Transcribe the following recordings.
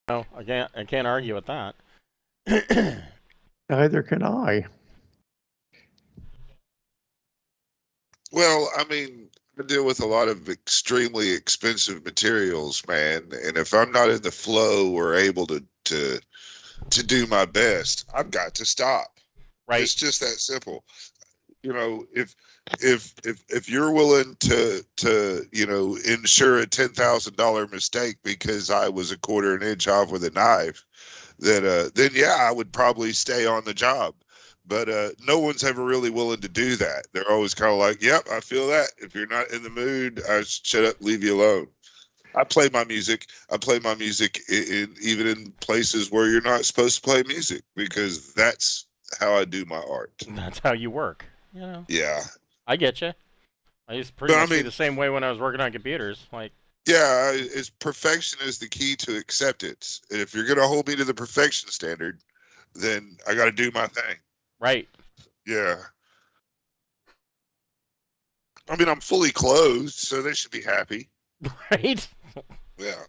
No, I can't argue with that. Neither can I. Well, I mean, I deal with a lot of extremely expensive materials, man, and if I'm not in the flow or able to do my best, I've got to stop. Right. It's just that simple. You know, if you're willing to insure a $10,000 mistake because I was a quarter an inch off with a knife, then yeah, I would probably stay on the job. But no one's ever really willing to do that. They're always kind of like, "Yep, I feel that. If you're not in the mood, I shut up, leave you alone." I play my music. I play my music even in places where you're not supposed to play music because that's how I do my art. That's how you work. You know, Yeah, I get you. I used to pretty but I much be mean, the same way when I was working on computers. Like, yeah, it's perfection is the key to acceptance. And if you're gonna hold me to the perfection standard, then I got to do my thing. right, Yeah, I mean, I'm fully clothed, so they should be happy. right. Yeah.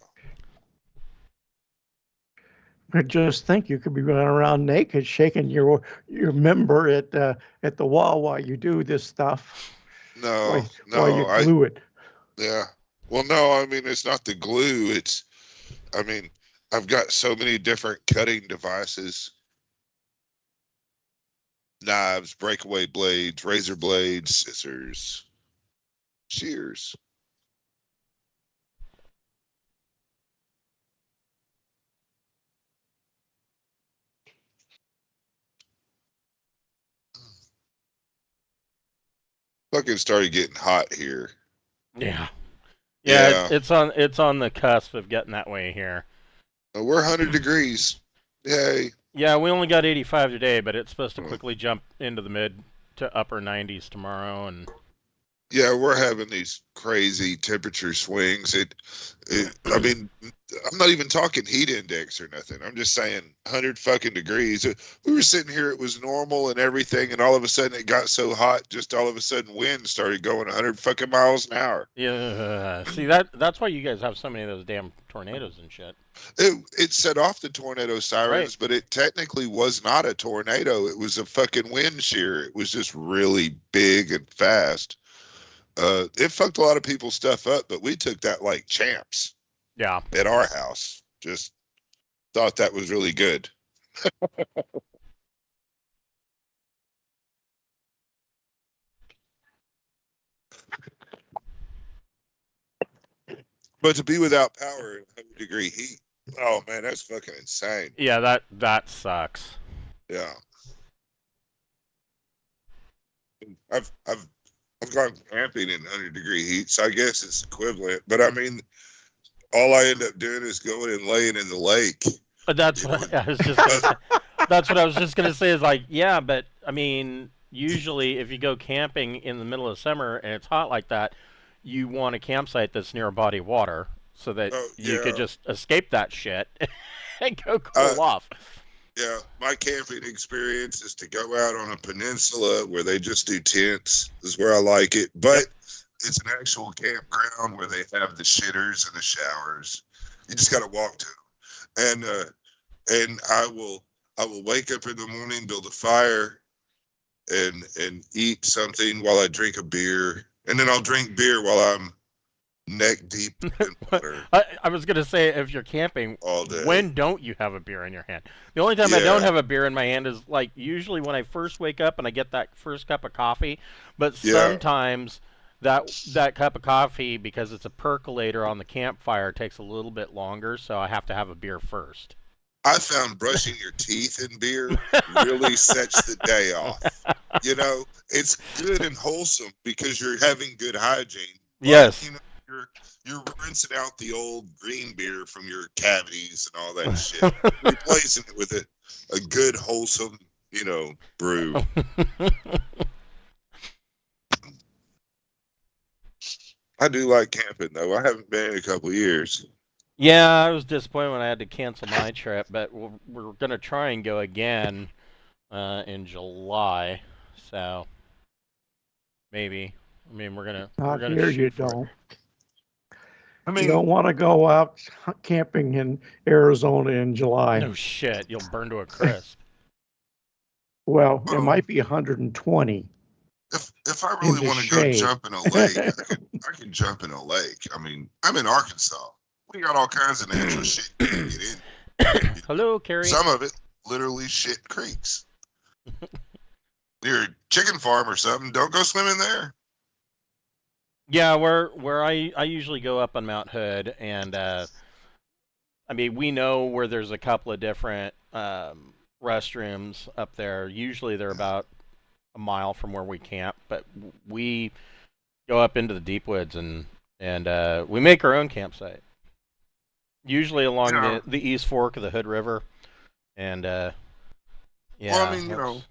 I just think you could be running around naked, shaking your member at the wall while you do this stuff, No, while you no, glue it. yeah. Well, no, I mean, it's not the glue. I mean, I've got so many different cutting devices, knives, breakaway blades, razor blades, scissors, shears. Fucking started getting hot here. Yeah, yeah. Yeah. It's on the cusp of getting that way here. We're 100 degrees. Yay. Yeah, we only got 85 today, but it's supposed to Uh, quickly jump into the mid to upper 90s tomorrow, and Yeah, we're having these crazy temperature swings. I mean, I'm not even talking heat index or nothing. I'm just saying 100 fucking degrees. We were sitting here, it was normal and everything, and all of a sudden it got so hot, just all of a sudden wind started going 100 fucking miles an hour. yeah. See that's why you guys have so many of those damn tornadoes and shit. It set off the tornado Right. sirens, but it technically was not a tornado. It was a fucking wind shear. It was just really big and fast. It fucked a lot of people's stuff up, but we took that like champs Yeah. at our house. Just thought that was really good. But to be without power in 100-degree heat, oh man, that's fucking insane. Yeah, that sucks. Yeah, I've I've gone camping in 100-degree heat, so I guess it's equivalent. But I mean, all I end up doing is going and laying in the lake. But that's You know, what I was just gonna say. That's what I was just gonna say is like, yeah, but I mean, usually if you go camping in the middle of summer and it's hot like that, you want a campsite that's near a body of water so that oh you could yeah, just escape that shit and go uh, cool off. yeah. My camping experience is to go out on a peninsula where they just do tents. Is where I like it, Yep. but it's an actual campground where they have the shitters and the showers. You just got to walk to them, and I will wake up in the morning, build a fire, and eat something while I drink a beer, and then I'll drink beer while I'm neck deep in water I was gonna say if you're camping, all day. when don't you have a beer in your hand? The only time I don't Yeah, have a beer in my hand is like usually when I first wake up and I get that first cup of coffee. But yeah. sometimes that cup of coffee, because it's a percolator on the campfire, takes a little bit longer, so I have to have a beer first. I found brushing your teeth in beer really sets the day off. You know, it's good and wholesome because you're having good hygiene, but Yes. you're rinsing out the old green beer from your cavities and all that shit, replacing it with a good wholesome, brew. I do like camping though. I haven't been in a couple of years. Yeah, I was disappointed when I had to cancel my trip, but we're gonna try and go again in July. So maybe. I mean, we're Out gonna here, you shoot for it. don't. I You mean, don't want to go out camping in Arizona in July. No shit, you'll burn to a crisp. Well, it well, might be 120 if I in really the want to go shade. jump in a lake, I could jump in a lake. I mean, I'm in Arkansas. We got all kinds of natural shit you can get in. Hello, Carrie. Some of it literally shit creeks. You're a chicken farm or something. Don't go swimming there. Yeah, where I usually go up on Mount Hood, and I mean, we know where there's a couple of different restrooms up there. Usually they're about a mile from where we camp, but we go up into the deep woods and we make our own campsite. Usually along Yeah. the East Fork of the Hood River, and yeah. Well, I mean, you know,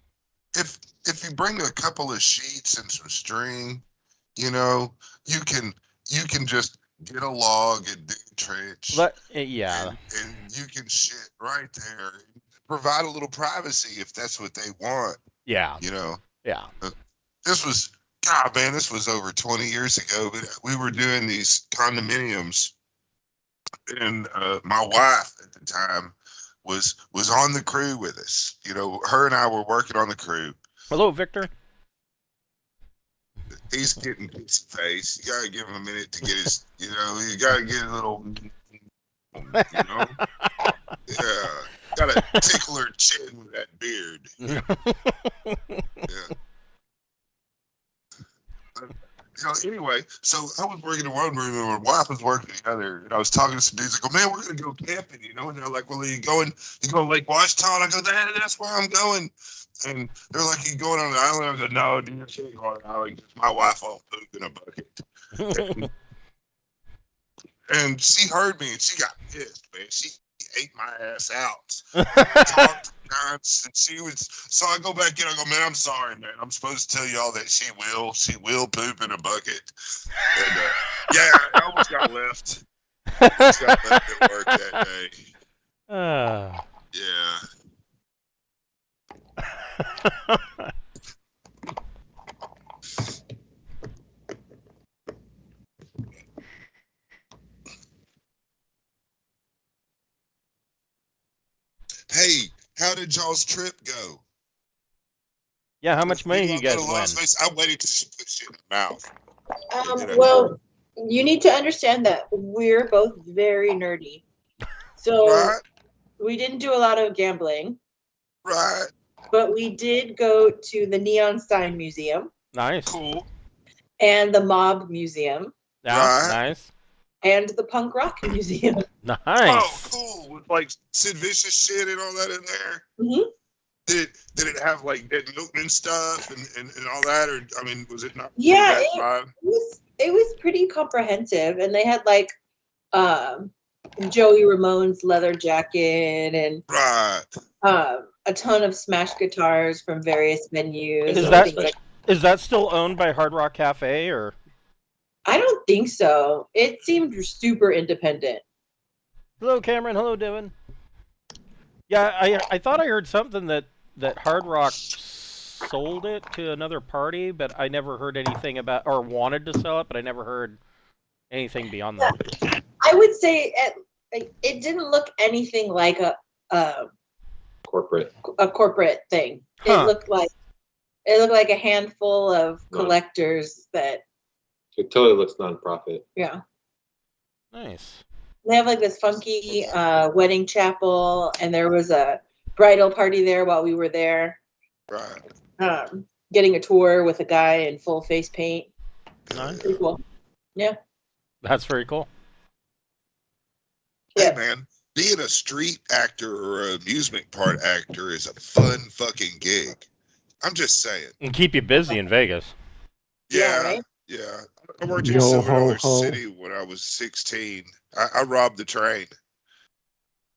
if you bring a couple of sheets and some string, you know, you can just get a log and dig a trench. Yeah. And you can shit right there. Provide a little privacy if that's what they want. Yeah. You know. Yeah. This was this was over 20 years ago, but we were doing these condominiums, and my wife at the time was on the crew with us. You know, her and I were working on the crew. Hello, Victor. He's getting pizza face. You gotta give him a minute to get his, you know, you gotta get a little, you know, yeah, gotta tickle her chin with that beard. Yeah. Anyway, so I was working in one room and my wife was working in the other, and I was talking to some dudes. I go, man, we're gonna go camping, you know? And they're like, well, are you going to Lake Washita? And I go, that's where I'm going. And they're like, you going on the island? I go, no, dude, I can't go on the island. My wife all poop in a bucket. And she heard me and she got pissed, man. She ate my ass out. Talked nuts, and she was. So I go back in. I go, man, I'm sorry, man. I'm supposed to tell y'all that she will poop in a bucket. And yeah, I almost got left. Almost got left at work that day. Yeah. Hey, how did y'all's trip go? Yeah, how much money do you guys win? I waited till she put shit in her mouth. Well, you need to understand that we're both very nerdy. So Right, we didn't do a lot of gambling, right, but we did go to the Neon Sign Museum Nice. cool. and the Mob Museum Yeah, Right. nice. and the Punk Rock Museum. Nice. Oh, cool. With like Sid Vicious shit and all that in there. Mhm. Did it have like Ed Milkman stuff and all that, or I mean, was it not? Yeah, that it- vibe? It was pretty comprehensive, and they had like Joey Ramone's leather jacket and Right. a ton of smash guitars from various venues. Is and that- things like Is that still owned by Hard Rock Cafe or? I don't think so. It seemed super independent. Hello, Cameron. Hello, Devin. Yeah, I thought I heard something that Hard Rock sold it to another party, but I never heard anything about, or wanted to sell it, but I never heard anything beyond that. I would say it didn't look anything like a Corporate. corporate thing. Huh. It looked like a handful of No. collectors that It totally looks nonprofit. yeah. Nice. They have like this funky wedding chapel, and there was a bridal party there while we were there. Right. Getting a tour with a guy in full face paint. Nice. Pretty cool. Yeah. That's very cool. Hey Yeah. man, being a street actor or an amusement park actor is a fun fucking gig. I'm just saying. And keep you busy in Vegas. Yeah, Yeah, right? yeah. I worked in Yo Silver ho Dollar ho. City when I was 16. I robbed the train.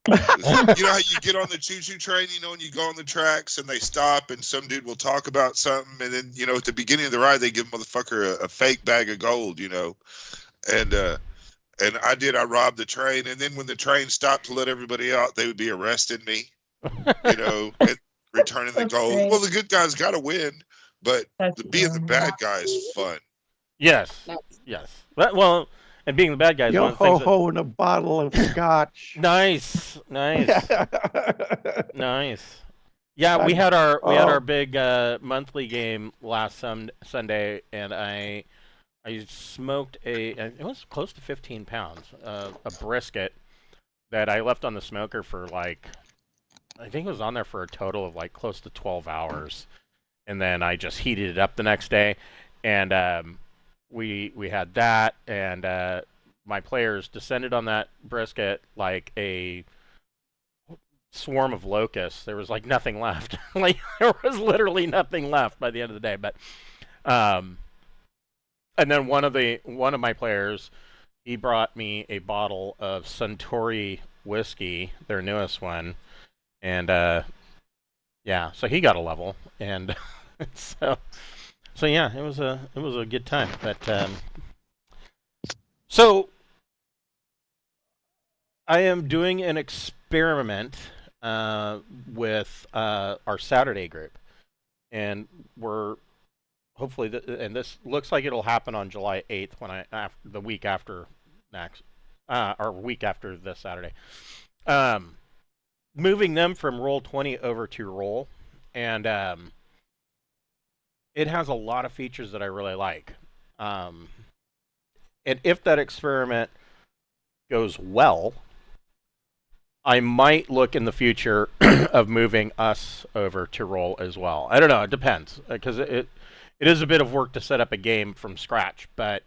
You know how you get on the choo-choo train, you know, and you go on the tracks and they stop and some dude will talk about something, and then, you know, at the beginning of the ride they give motherfucker a fake bag of gold, you know. And I robbed the train, and then when the train stopped to let everybody out, they would be arresting me, you know, and returning the That's gold. great. Well, the good guys got to win, but That's being the bad guy is fun. Yes. Nice. Yes. Well, And being the bad guy is Yo one of the ho things that. ho and a bottle of scotch. Nice, nice, nice. Yeah, we I'm- had our oh, big monthly game last Sunday, and I smoked it was close to 15 pounds, a brisket that I left on the smoker for like, I think it was on there for a total of like close to 12 hours, and then I just heated it up the next day, and we had that, and my players descended on that brisket like a swarm of locusts. There was like nothing left. Like there was literally nothing left by the end of the day. But um, and then one of my players, he brought me a bottle of Suntory whiskey, their newest one, and yeah, so he got a level, and so yeah, it was a good time. But so I am doing an experiment with our Saturday group, and we're hopefully, and this looks like it'll happen on July 8th when the week after next, or week after this Saturday. Moving them from Roll20 over to Roll, and it has a lot of features that I really like. And if that experiment goes well, I might look in the future of moving us over to Roll as well. I don't know. It depends, because it is a bit of work to set up a game from scratch, but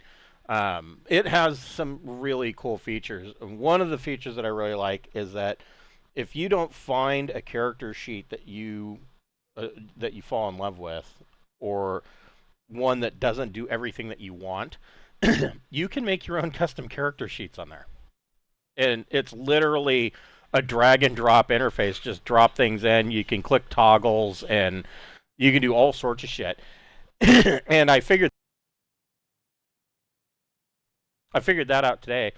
it has some really cool features. And one of the features that I really like is that if you don't find a character sheet that you fall in love with, or one that doesn't do everything that you want, you can make your own custom character sheets on there. And it's literally a drag and drop interface. Just drop things in. You can click toggles, and you can do all sorts of shit. And I figured that out today.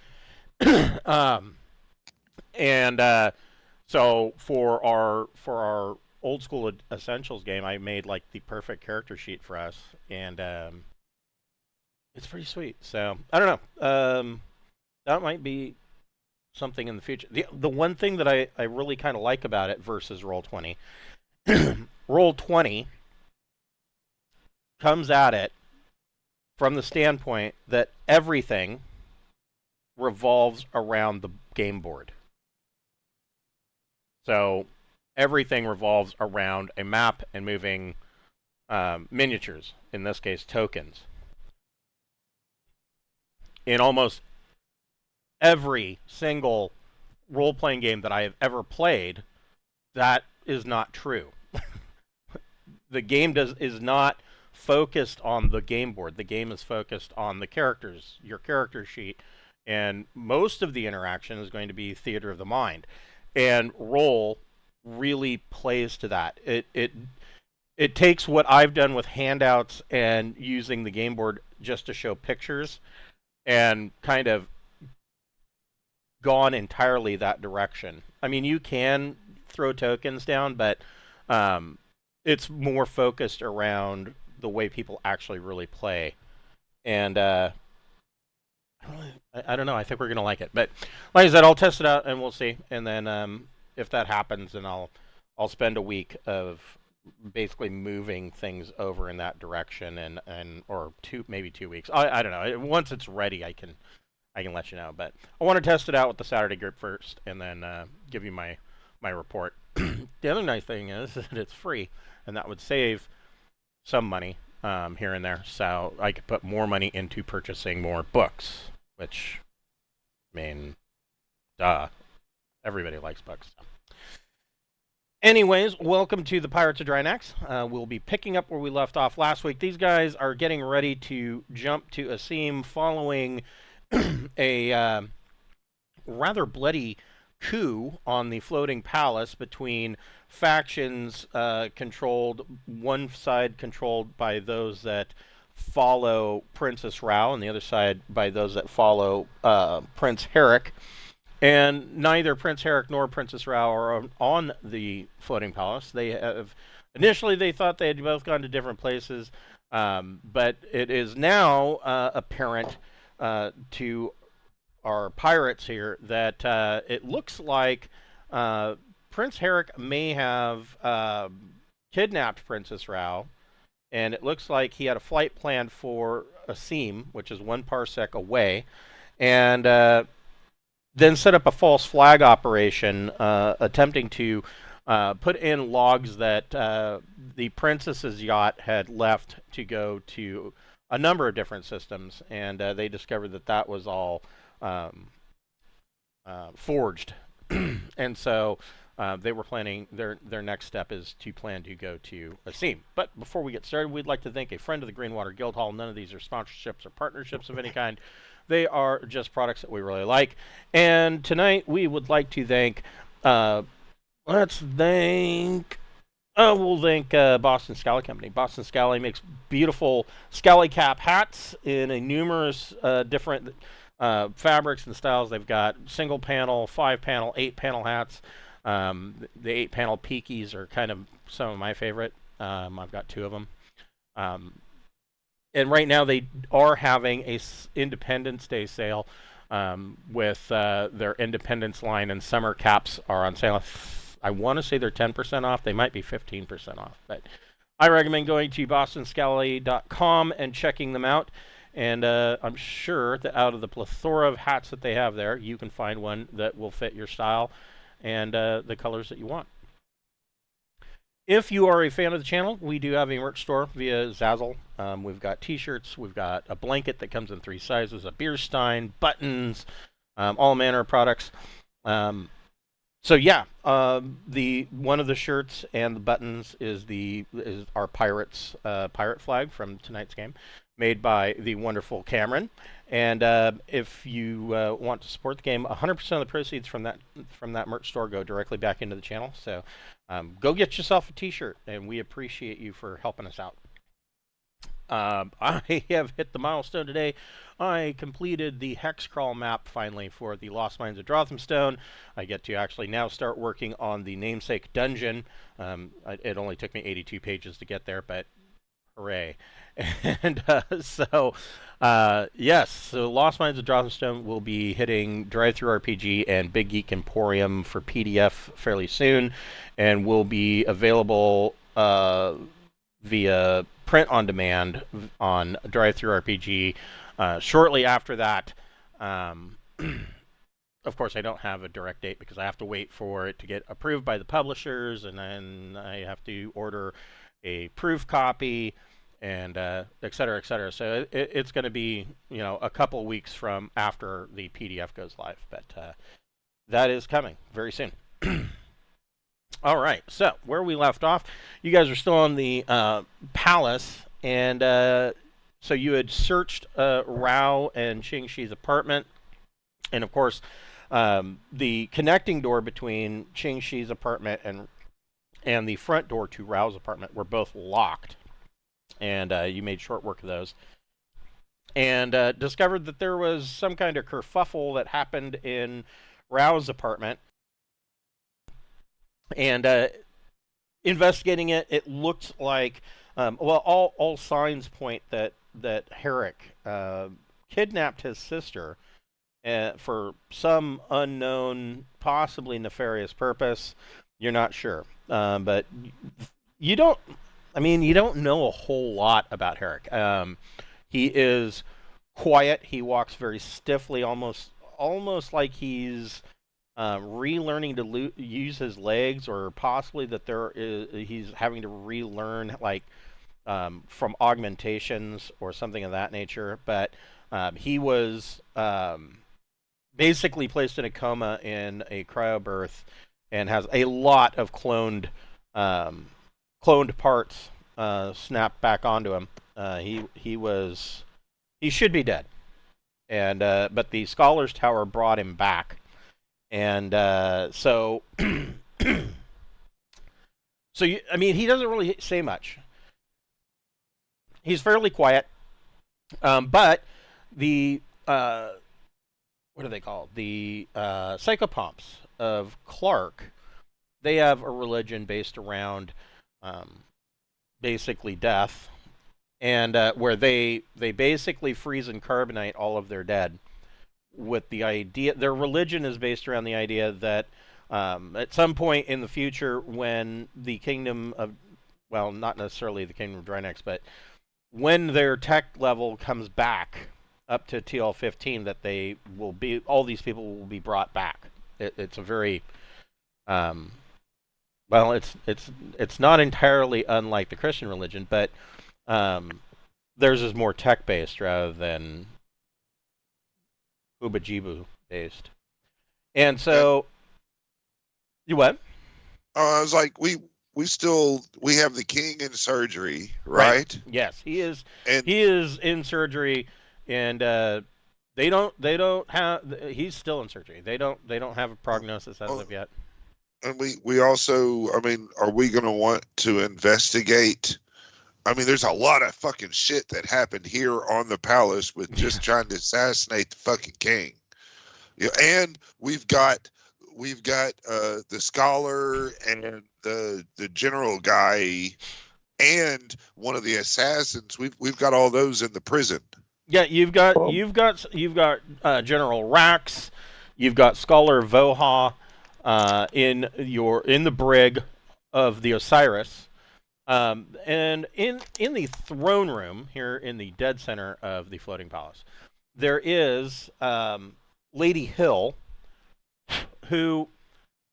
And so for our old school essentials game, I made like the perfect character sheet for us, and it's pretty sweet. So I don't know. That might be something in the future. The one thing that I really kind of like about it versus Roll20, Roll20 comes at it from the standpoint that everything revolves around the game board. So everything revolves around a map and moving miniatures, in this case tokens. In almost every single role-playing game that I have ever played, that is not true. The game is not focused on the game board. The game is focused on the characters, your character sheet, and most of the interaction is going to be theater of the mind. And Roll really plays to that. It takes what I've done with handouts and using the game board just to show pictures, and kind of gone entirely that direction. I mean, you can throw tokens down, but it's more focused around the way people actually really play. And I don't know. I think we're gonna like it. But like I said, I'll test it out and we'll see. And then if that happens, then I'll spend a week of basically moving things over in that direction, and or maybe 2 weeks. I don't know. Once it's ready, I can let you know. But I want to test it out with the Saturday group first, and then give you my report. The other nice thing is that it's free, and that would save some money here and there. So I could put more money into purchasing more books, which, I mean, duh. Everybody likes books. So. Anyways, welcome to the Pirates of Drinax. We'll be picking up where we left off last week. These guys are getting ready to jump to Asim following a rather bloody coup on the floating palace between factions controlled, one side controlled by those that follow Princess Rao, and the other side by those that follow Prince Harrick. And neither Prince Harrick nor Princess Rao are on the floating palace. Initially they thought they had both gone to different places, but it is now apparent to our pirates here that it looks like Prince Harrick may have kidnapped Princess Rao, and it looks like he had a flight planned for Asim, which is 1 parsec away, and then set up a false flag operation attempting to put in logs that the princess's yacht had left to go to a number of different systems, and they discovered that that was all forged. And so they were planning, their next step is to plan to go to Asim. But before we get started, we'd like to thank a friend of the Greenwater Guildhall. None of these are sponsorships or partnerships of any kind. They are just products that we really like. And tonight we would like to thank, we'll thank Boston Scally Company. Boston Scally makes beautiful scally cap hats in a numerous different fabrics and styles. They've got single panel, 5-panel, 8-panel hats. The 8-panel peakies are kind of some of my favorite. I've got 2 of them. And right now they are having a Independence Day sale with their Independence line, and summer caps are on sale. I want to say they're 10% off. They might be 15% off. But I recommend going to bostonscally.com and checking them out. And I'm sure that out of the plethora of hats that they have there, you can find one that will fit your style and the colors that you want. If you are a fan of the channel, we do have a merch store via Zazzle. We've got t-shirts, we've got a blanket that comes in 3 sizes, a beer stein, buttons, all manner of products. So yeah, one of the shirts and the buttons is our Pirates pirate flag from tonight's game, made by the wonderful Cameron. And if you want to support the game, 100% of the proceeds from that merch store go directly back into the channel. So go get yourself a t-shirt, and we appreciate you for helping us out. I have hit the milestone today. I completed the hex crawl map finally for the Lost Mines of Drothamstone. I get to actually now start working on the namesake dungeon. It only took me 82 pages to get there, but hooray. And yes, so Lost Mines of Drothamstone will be hitting Drive-Thru RPG and Big Geek Emporium for PDF fairly soon, and will be available via print on demand on Drive-Thru RPG shortly after that. Of course, I don't have a direct date because I have to wait for it to get approved by the publishers, and then I have to order a proof copy, and et cetera, et cetera. So it's going to be, a couple of weeks from after the PDF goes live, but that is coming very soon. All right, so where we left off, you guys are still on the palace, and so you had searched Rao and Qingxi's apartment, and of course, the connecting door between Qingxi's apartment and the front door to Rao's apartment were both locked, and you made short work of those, and discovered that there was some kind of kerfuffle that happened in Rao's apartment. And investigating it, it looked like, all signs point that Harrick kidnapped his sister for some unknown, possibly nefarious purpose. You're not sure, but you don't know a whole lot about Harrick. He is quiet. He walks very stiffly, almost like he's relearning to use his legs, or possibly that he's having to relearn from augmentations or something of that nature. But he was basically placed in a coma in a cryobirth, and has a lot of cloned parts snapped back onto him. He should be dead, and but the Scholar's Tower brought him back. And so he doesn't really say much. He's fairly quiet, but the what are they called? The psychopomps of Clark. They have a religion based around basically death, and where they basically freeze and carbonate all of their dead, with the idea. Their religion is based around the idea that at some point in the future, when the kingdom of, well, not necessarily the kingdom of Drinax, but when their tech level comes back up to TL15, that they will be, all these people will be brought back. It's a very well, it's not entirely unlike the Christian religion, but theirs is more tech based rather than Ubajibu based. And so, you what? I was like, we have the king in surgery, right? Yes, he is. And He is in surgery, and they don't have. He's still in surgery. They don't have a prognosis as of yet. and we also, I mean, are we going to want to investigate? I mean, there's a lot of fucking shit that happened here on the palace with just trying to assassinate the fucking king. Yeah, and we've got the scholar and the general guy and one of the assassins. We've got all those in the prison. Yeah, you've got General Rax, you've got Scholar Voha in the brig of the Osiris, and in the throne room here in the dead center of the floating palace, there is Lady Hill, who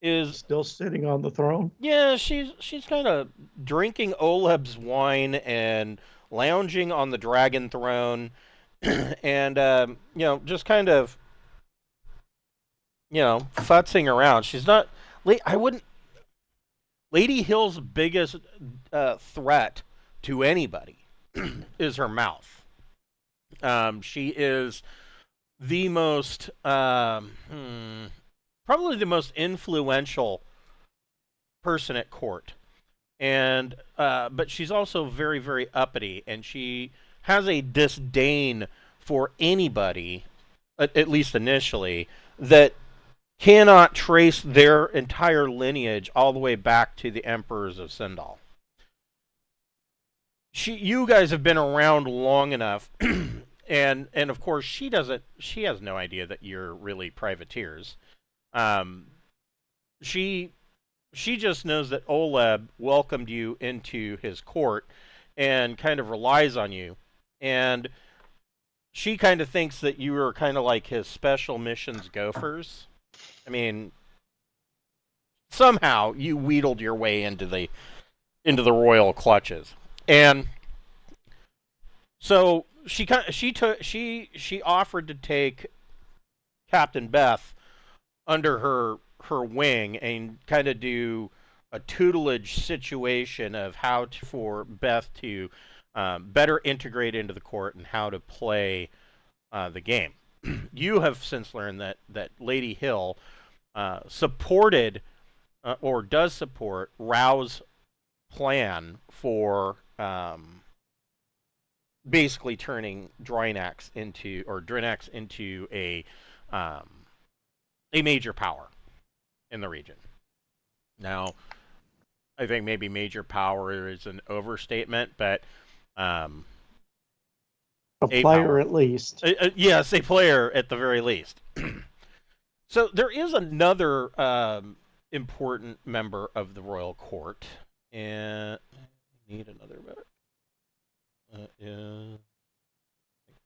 is Still sitting on the throne. yeah, she's kind of drinking Oleb's wine and lounging on the dragon throne, and just kind of futzing around. She's not. I wouldn't. Lady Hill's biggest threat to anybody is her mouth. She is the most probably the most influential person at court, and but she's also very, very uppity, and she has a disdain for anybody, at least initially, that cannot trace their entire lineage all the way back to the emperors of Sindal. You guys have been around long enough, and of course she doesn't. She has no idea that you're really privateers. She just knows that Oleb welcomed you into his court and kind of relies on you, and she kind of thinks that you are kind of like his special missions gophers. I mean, somehow you wheedled your way into the royal clutches, and so she offered to take Captain Beth under her wing and kind of do a tutelage situation of how for Beth to better integrate into the court and how to play the game. You have since learned that Lady Hill supported or does support Rao's plan for basically turning Drinax into a major power in the region. Now, I think maybe major power is an overstatement, but A player power. at least. Yes, a player at the very least. So there is another important member of the royal court, and I need another member.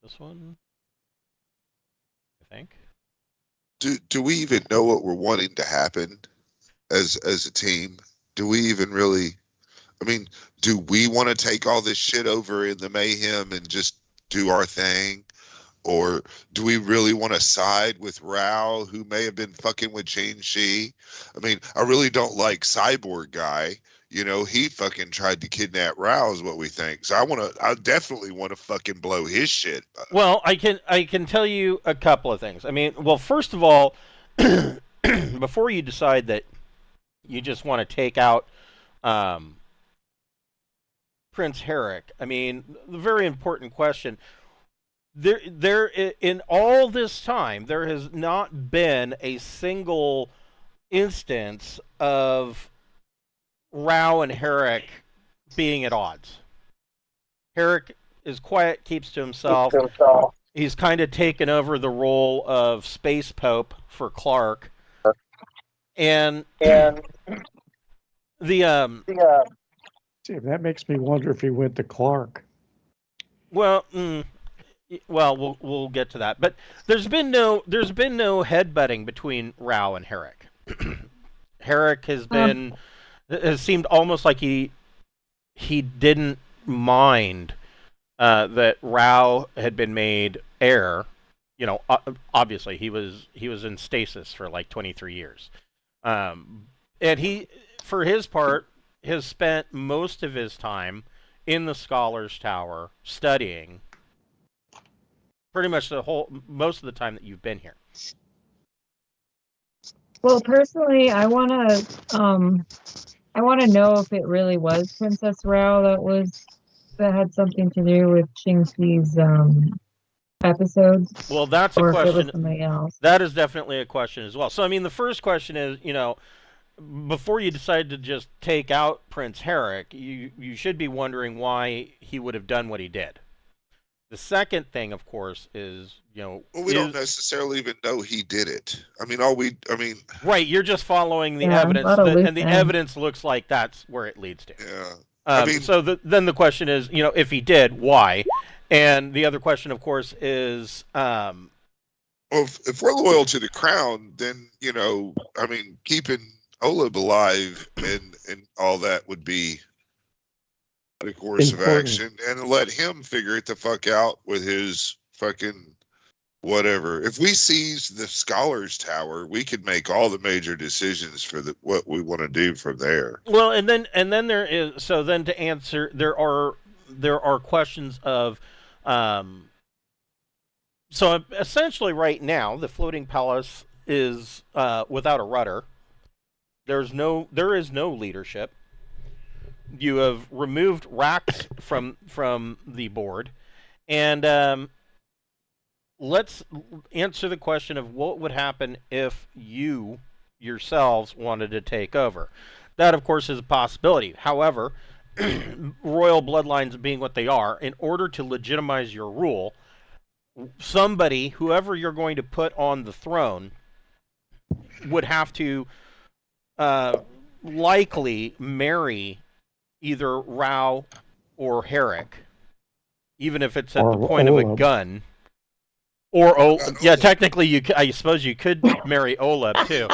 This one, I think. Do we even know what we're wanting to happen as a team? Do we even really? I mean, do we want to take all this shit over in the mayhem and just do our thing? Or do we really want to side with Rao, who may have been fucking with Chain Shi? I mean, I really don't like Cyborg Guy. You know, he fucking tried to kidnap Rao is what we think. So I definitely want to fucking blow his shit. Well, I can tell you a couple of things. I mean, well, first of all, before you decide that you just want to take out Prince Harrick, I mean, the very important question. There, in all this time, there has not been a single instance of Rao and Harrick being at odds. Harrick is quiet, keeps to himself. He's kind of taken over the role of space pope for Clark, and the See, that makes me wonder if he went to Clark. well, we'll get to that. But there's been no headbutting between Rao and Harrick. Harrick has seemed almost like he didn't mind that Rao had been made heir. You know, obviously he was in stasis for like 23 years, and he, for his part, has spent most of his time in the Scholars Tower studying. Pretty much most of the time that you've been here. Well, personally, I wanna know if it really was Princess Rao that had something to do with Chingski's episodes. Well, that's a or if it was question. something else. That is definitely a question as well. So, I mean, the first question is, before you decide to just take out Prince Harrick, you should be wondering why he would have done what he did. The second thing, of course, is, Well, we don't necessarily even know he did it. I mean, right, you're just following the Yeah, evidence, a lot of loose and the ends. evidence looks like that's where it leads to. yeah. So then the question is, if he did, why? And the other question, of course, is, Well, if we're loyal to the crown, then keeping Oleb alive and all that would be the course of Important. action, and let him figure it the fuck out with his fucking whatever. If we seize the Scholars Tower, we could make all the major decisions for what we want to do from there. well, and then there is, so then to answer, there are questions of, so essentially right now the floating palace is without a rudder. There is no leadership. You have removed Rax from the board, and let's answer the question of what would happen if you yourselves wanted to take over. That, of course, is a possibility. However, royal bloodlines being what they are, in order to legitimize your rule, whoever you're going to put on the throne, would have to likely marry either Rao or Harrick, even if it's at Or the point of a Oleb. gun. Or Oleb. technically I suppose you could marry Oleb too.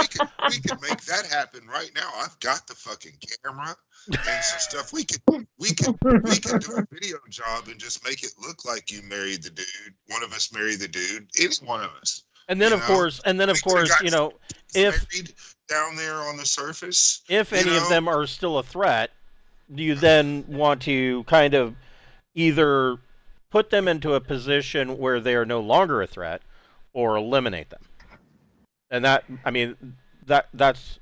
We could make that happen right now. I've got the fucking camera and some stuff. We could do a video job and just make it look like you married the dude. One of us married the dude. Any one of us. And then, of course, if Married down there on the surface. any of them are still a threat, do you then want to kind of either put them into a position where they are no longer a threat, or eliminate them? And that's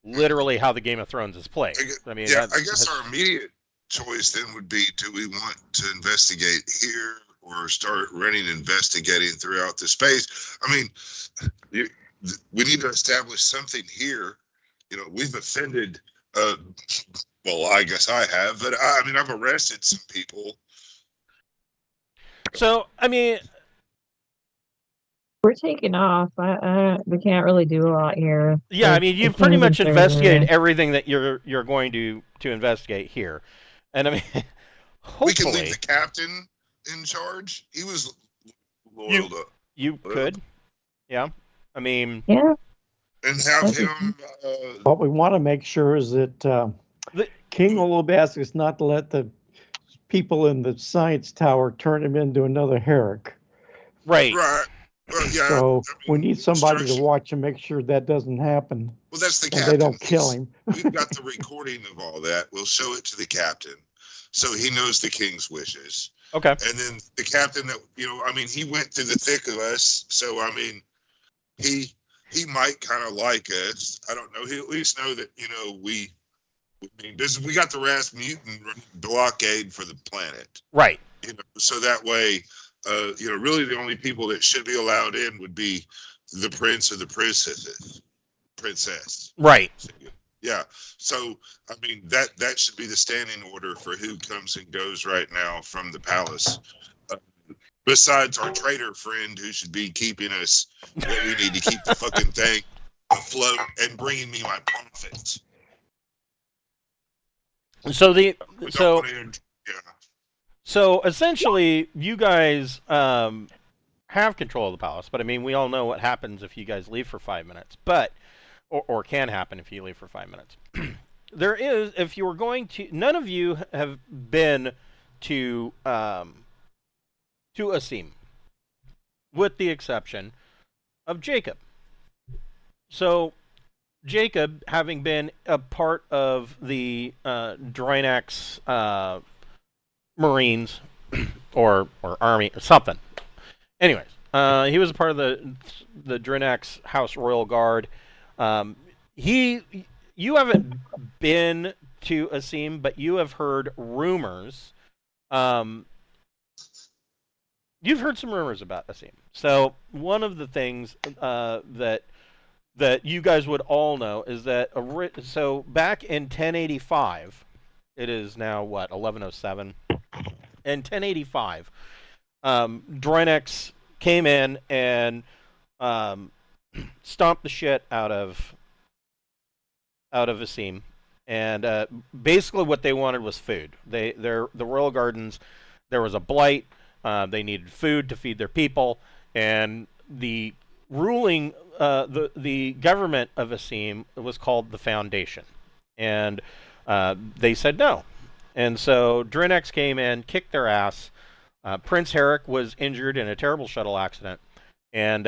literally how the Game of Thrones is played. I guess our immediate choice then would be: do we want to investigate here or start investigating throughout the space? I mean, we need to establish something here. We've offended. Well, I guess I have, but I've arrested some people. So, I mean, We're taking off. We can't really do a lot here. yeah, I mean, you've pretty much investigated everything that you're going to investigate here, and I mean, hopefully We can leave the captain in charge. He was loyal to. you could, yeah. I mean, Yeah. And have him. What we want to make sure is that King Olobas is not to let the people in the science tower turn him into another Herrick. right. Right. Well, yeah. So we need somebody to watch and make sure that doesn't happen. Well, that's the And captain. they don't kill him. We've got the recording of all that. We'll show it to the captain, so he knows the king's wishes. Okay. And then the captain that he went through the thick of us. So he might kind of like us. I don't know. He at least know that we got the Rasputin blockade for the planet. Right. So that way, really the only people that should be allowed in would be the prince or the princess. Right. Yeah. So that should be the standing order for who comes and goes right now from the palace. Besides our trader friend who should be keeping us, what we need to keep the fucking thing afloat and bringing me my profits. So the We don't so want to, yeah. so essentially, you guys have control of the palace, but I mean, we all know what happens if you guys leave for 5 minutes, but or can happen if you leave for 5 minutes. There is, if you were going to, none of you have been to Asim, with the exception of Jacob. So Jacob, having been a part of the Drinax Marines or Army or something. Anyways, he was a part of the Drinax House Royal Guard. You haven't been to Asim, but you have heard rumors. You've heard some rumors about Asim. So one of the things that you guys would all know is that so back in 1085, it is now what 1107. In 1085, Drinax came in and stomped the shit out of Asim, and basically what they wanted was food. The royal gardens, there was a blight. They needed food to feed their people, and the ruling the government of Asim was called the Foundation, and they said no, and so Drinax came in, kicked their ass. Prince Harrick was injured in a terrible shuttle accident, and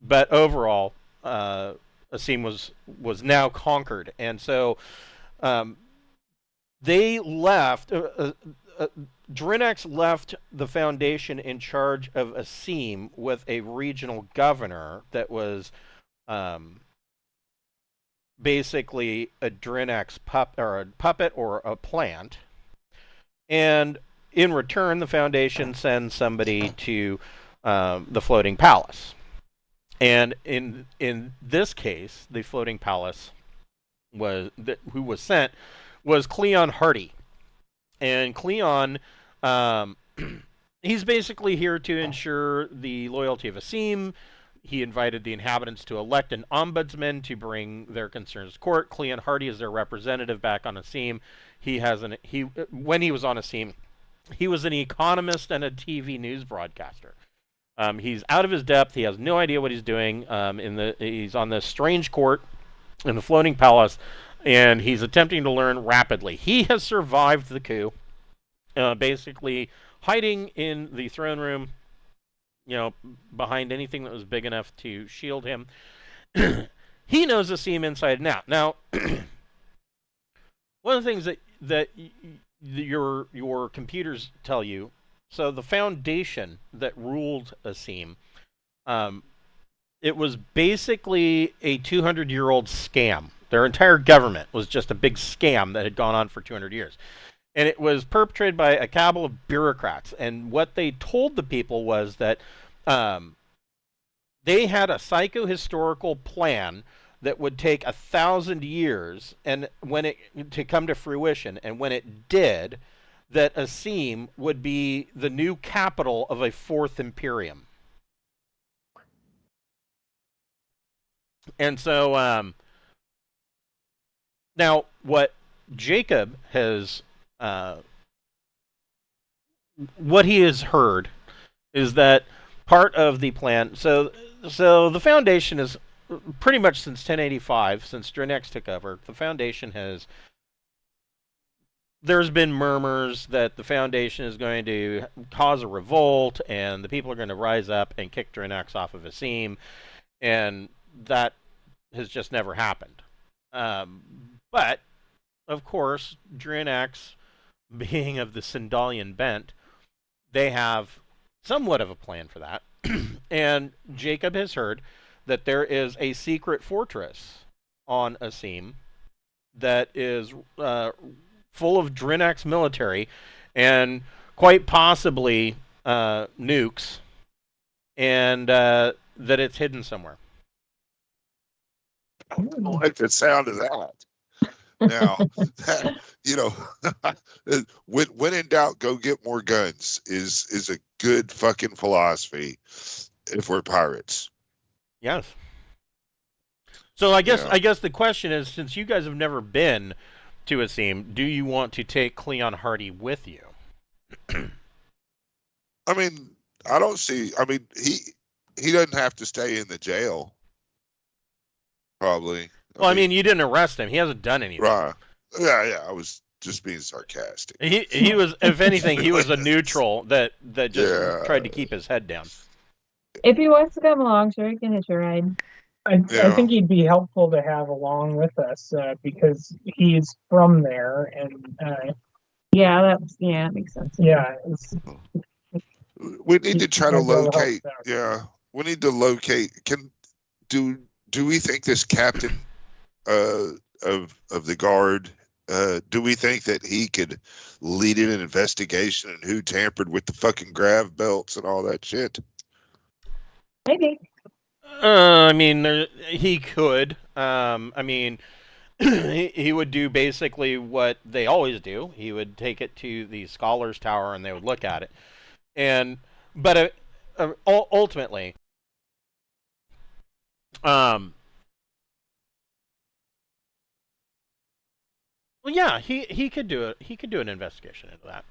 but overall, Asim was now conquered, and so they left. Drinax left the Foundation in charge of Asim with a regional governor that was basically a Drinax puppet or a plant. And in return, the Foundation sends somebody to the floating palace. And in this case, the floating palace who was sent was Cleon Hardy. And Cleon, he's basically here to ensure the loyalty of Asim. He invited the inhabitants to elect an ombudsman to bring their concerns to court. Cleon Hardy is their representative back on Asim. When he was on Asim, he was an economist and a TV news broadcaster. He's out of his depth. He has no idea what he's doing. He's on this strange court in the floating palace, and he's attempting to learn rapidly. He has survived the coup, basically hiding in the throne room, behind anything that was big enough to shield him. He knows Asim inside and out. Now, one of the things that your computers tell you, so the Foundation that ruled Asim, it was basically a 200-year-old scam. Their entire government was just a big scam that had gone on for 200 years. And it was perpetrated by a cabal of bureaucrats. And what they told the people was that they had a psycho-historical plan that would take 1,000 years and to come to fruition. And when it did, that Asim would be the new capital of a fourth imperium. And so now what Jacob has what he has heard is that part of the plan. So the Foundation is pretty much since 1085, since Drinax took over. The Foundation has. There's been murmurs that the Foundation is going to cause a revolt, and the people are going to rise up and kick Drinax off of Asim, and that has just never happened. But of course, Drinax, being of the Sindalian bent, they have somewhat of a plan for that. And Jacob has heard that there is a secret fortress on Asim that is full of Drinax military and quite possibly nukes, and that it's hidden somewhere. I don't like the sound of that. Now, you know, when in doubt, go get more guns is a good fucking philosophy if we're pirates. Yes. So I Yeah. guess the question is, since you guys have never been to Asim, do you want to take Cleon Hardy with you? I mean, I don't see. I mean, he doesn't have to stay in the jail. Probably. Well, I mean, you didn't arrest him. He hasn't done anything. Right. Yeah. I was just being sarcastic. He was, if anything, he was a neutral that just tried to keep his head down. If he wants to come along, sure, he can hitch a ride. I think he'd be helpful to have along with us because he's from there, and that makes sense. yeah, We need to try to Because they'll help locate. there. Yeah, we need to locate. Do we think this captain of the guard? Do we think that he could lead an investigation and who tampered with the fucking grav belts and all that shit? Maybe. I mean, he could. I mean, he would do basically what they always do. He would take it to the Scholars Tower and they would look at it. But ultimately, well, yeah, he could do it. He could do an investigation into that.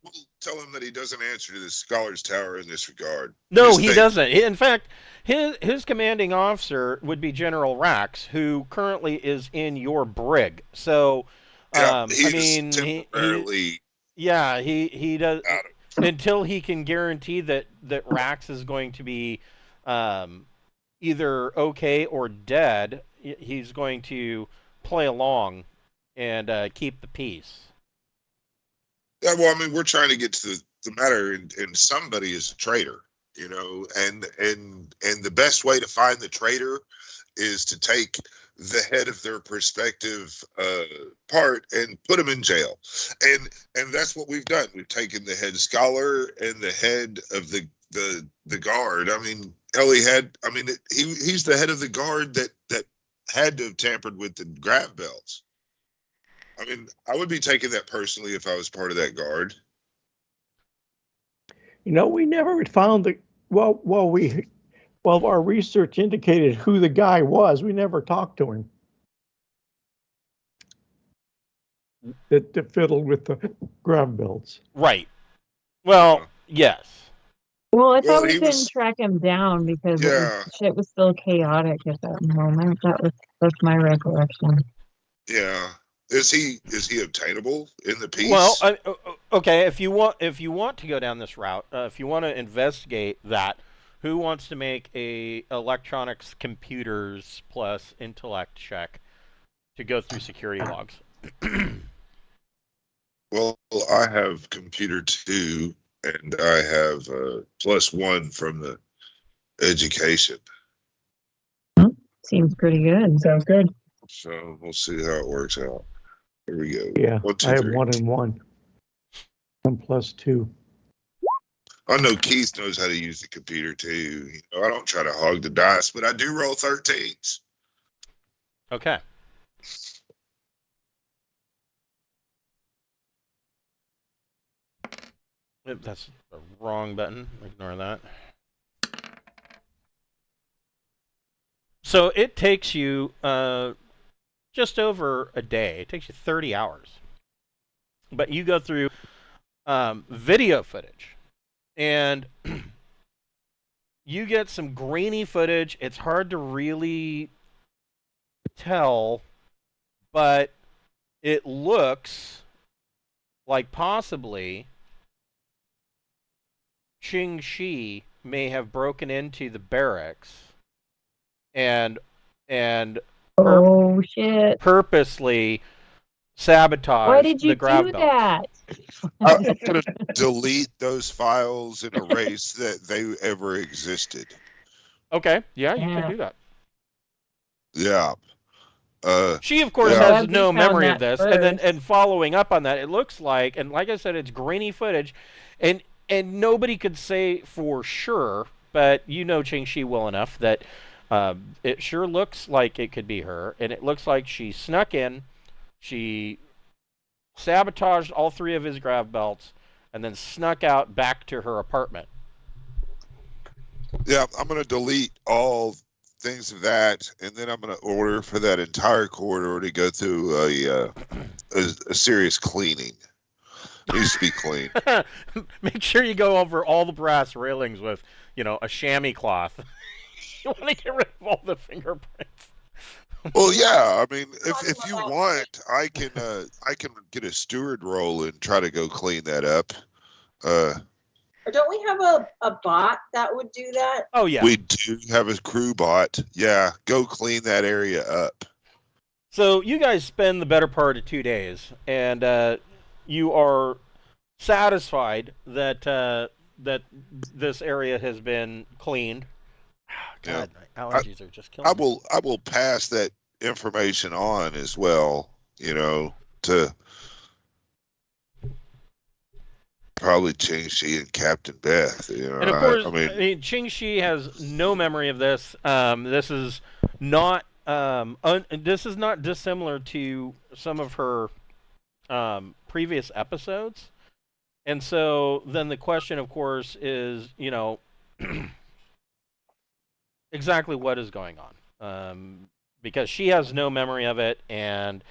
We'll tell him that he doesn't answer to the Scholars Tower in this regard. No, he doesn't. In fact, his commanding officer would be General Rax, who currently is in your brig. So, Yeah, I mean, temporarily he does out until he can guarantee that Rax is going to be either okay or dead. He's going to play along and keep the peace. Yeah, well, I mean, we're trying to get to the matter, and somebody is a traitor, you know, and the best way to find the traitor is to take the head of their prospective part and put them in jail, and that's what we've done. We've taken the head scholar and the head of the guard. I mean, hell, he's the head of the guard that had to have tampered with the grav belts. I mean, I would be taking that personally if I was part of that guard. You know, we never found our research indicated who the guy was. We never talked to him. That fiddled with the grav belts. Right. Well, yes. Well, I thought Well, we he couldn't was- track him down because Yeah. shit was still chaotic at that moment. That's my recollection. Yeah. Is he obtainable in the piece? Well, okay. If you want to go down this route, if you want to investigate that, who wants to make a electronics computers plus intellect check to go through security logs? Well, I have computer 2, and I have +1 from the education. Seems pretty good. sounds good. So we'll see how it works out. Here we go. Yeah, 1, 2, I have 3. 1 and 1. 1 plus 2. I know Keith knows how to use the computer too. You know, I don't try to hog the dice, but I do roll 13s. Okay. That's the wrong button. Ignore that. So it takes you just over a day. It takes you 30 hours. But you go through video footage, and you get some grainy footage. It's hard to really tell, but it looks like possibly Ching Shi may have broken into the barracks and Oh shit! purposely sabotaged Why did you the grab do belts. that? I'm going to delete those files and erase that they ever existed. Okay, yeah, you Yeah. can do that. Yeah. She, of course, Yeah. has Glad we no found memory of that this, and first. following up on that, it looks like, and like I said, it's grainy footage, and nobody could say for sure, but you know Ching Shi well enough that It sure looks like it could be her, and it looks like she snuck in, she sabotaged all 3 of his grav belts, and then snuck out back to her apartment. Yeah, I'm going to delete all things of that, and then I'm going to order for that entire corridor to go through a serious cleaning. It needs to be clean. Make sure you go over all the brass railings with, a chamois cloth. You want to get rid of all the fingerprints. Well, yeah. I mean, if you want, I can get a steward role and try to go clean that up. Or don't we have a bot that would do that? Oh yeah, we do have a crew bot. Yeah, go clean that area up. So you guys spend the better part of 2 days, and you are satisfied that that this area has been cleaned. God, my allergies are just killing me. I will pass that information on as well. To probably Ching Shi and Captain Beth. And of course, I mean, Ching Shi has no memory of this. This is not dissimilar to some of her previous episodes. And so then the question, of course, is, exactly what is going on. Because she has no memory of it, and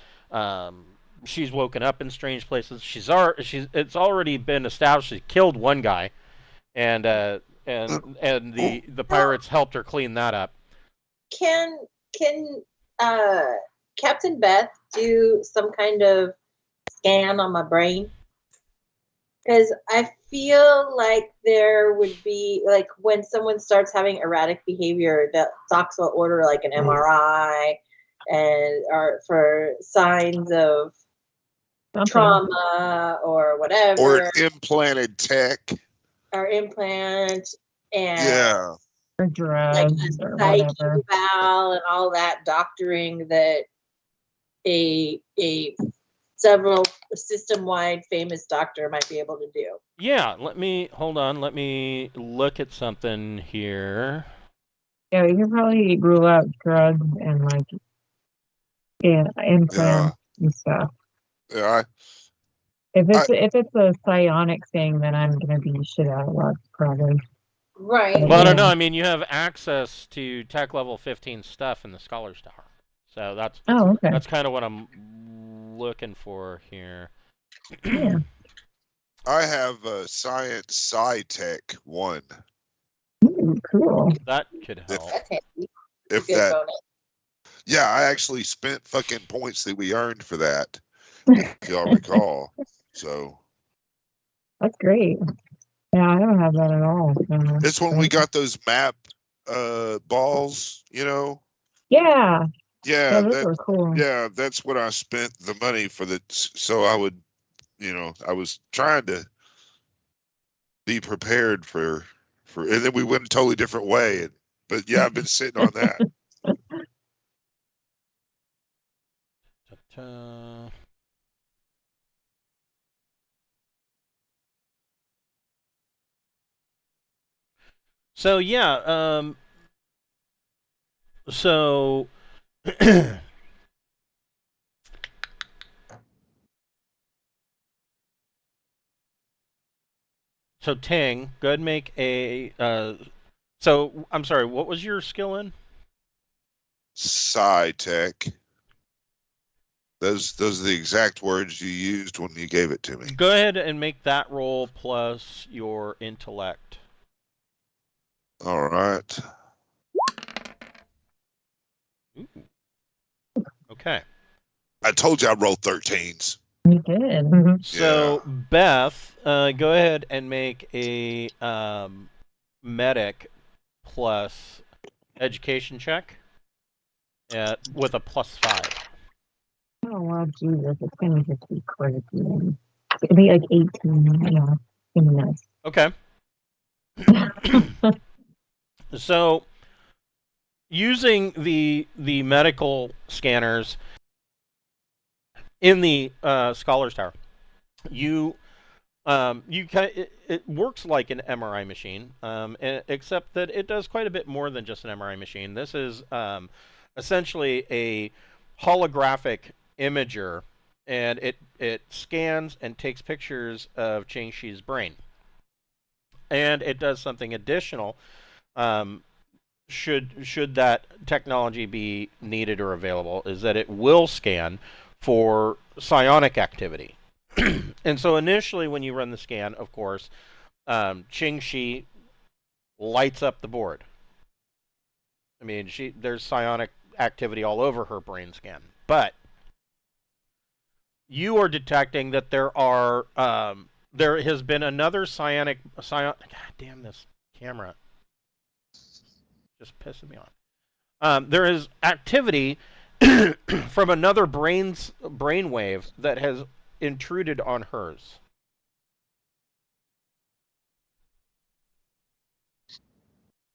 she's woken up in strange places. It's already been established she killed one guy, and the pirates helped her clean that up. Can Captain Beth do some kind of scan on my brain? Because I feel like there would be, like, when someone starts having erratic behavior, that docs will order like an MRI or for signs of trauma or whatever. Or implanted tech. Or implant and or drugs like or psyche whatever. eval and all that doctoring that a several system-wide famous doctor might be able to do. Yeah, let me look at something here. Yeah, you can probably rule out drugs and implants and stuff. Yeah. If it's a psionic thing, then I'm gonna be shit out of luck probably. Right. Well, I don't know. I mean, you have access to tech level 15 stuff in the Scholars Tower, so that's okay. That's kind of what I'm looking for here. Yeah. I have Science Sci-Tech 1. Ooh, cool. That could help. If Good that, bonus. yeah, I actually spent fucking points that we earned for that. If y'all recall. So That's great. Yeah, I don't have that at all. it's when we got those map balls, Yeah. Yeah, those were cool. yeah, that's what I spent the money for. So I would, I was trying to be prepared for, and then we went a totally different way. But yeah, I've been sitting on that. So yeah, so so Ting, go ahead and make a. So I'm sorry, what was your skill in? Sci-Tech. Those are the exact words you used when you gave it to me. Go ahead and make that roll plus your intellect. All right. Ooh. Okay. I told you I rolled 13s. You did. So Beth, go ahead and make a medic plus education check with a +5. Oh, well, Jesus. It's going to just be crazy. It'll be like 18, in minutes. Okay. So, using the medical scanners in the Scholars Tower, you It works like an MRI machine, except that it does quite a bit more than just an MRI machine. This is essentially a holographic imager, and it scans and takes pictures of Qingxi's brain. And it does something additional. Should that technology be needed or available, is that it will scan for psionic activity. And so initially when you run the scan, of course, Qingxi lights up the board. I mean, there's psionic activity all over her brain scan. But you are detecting that there has been another psionic... God damn this camera. Just pissing me off. There is activity from another brainwave that has intruded on hers.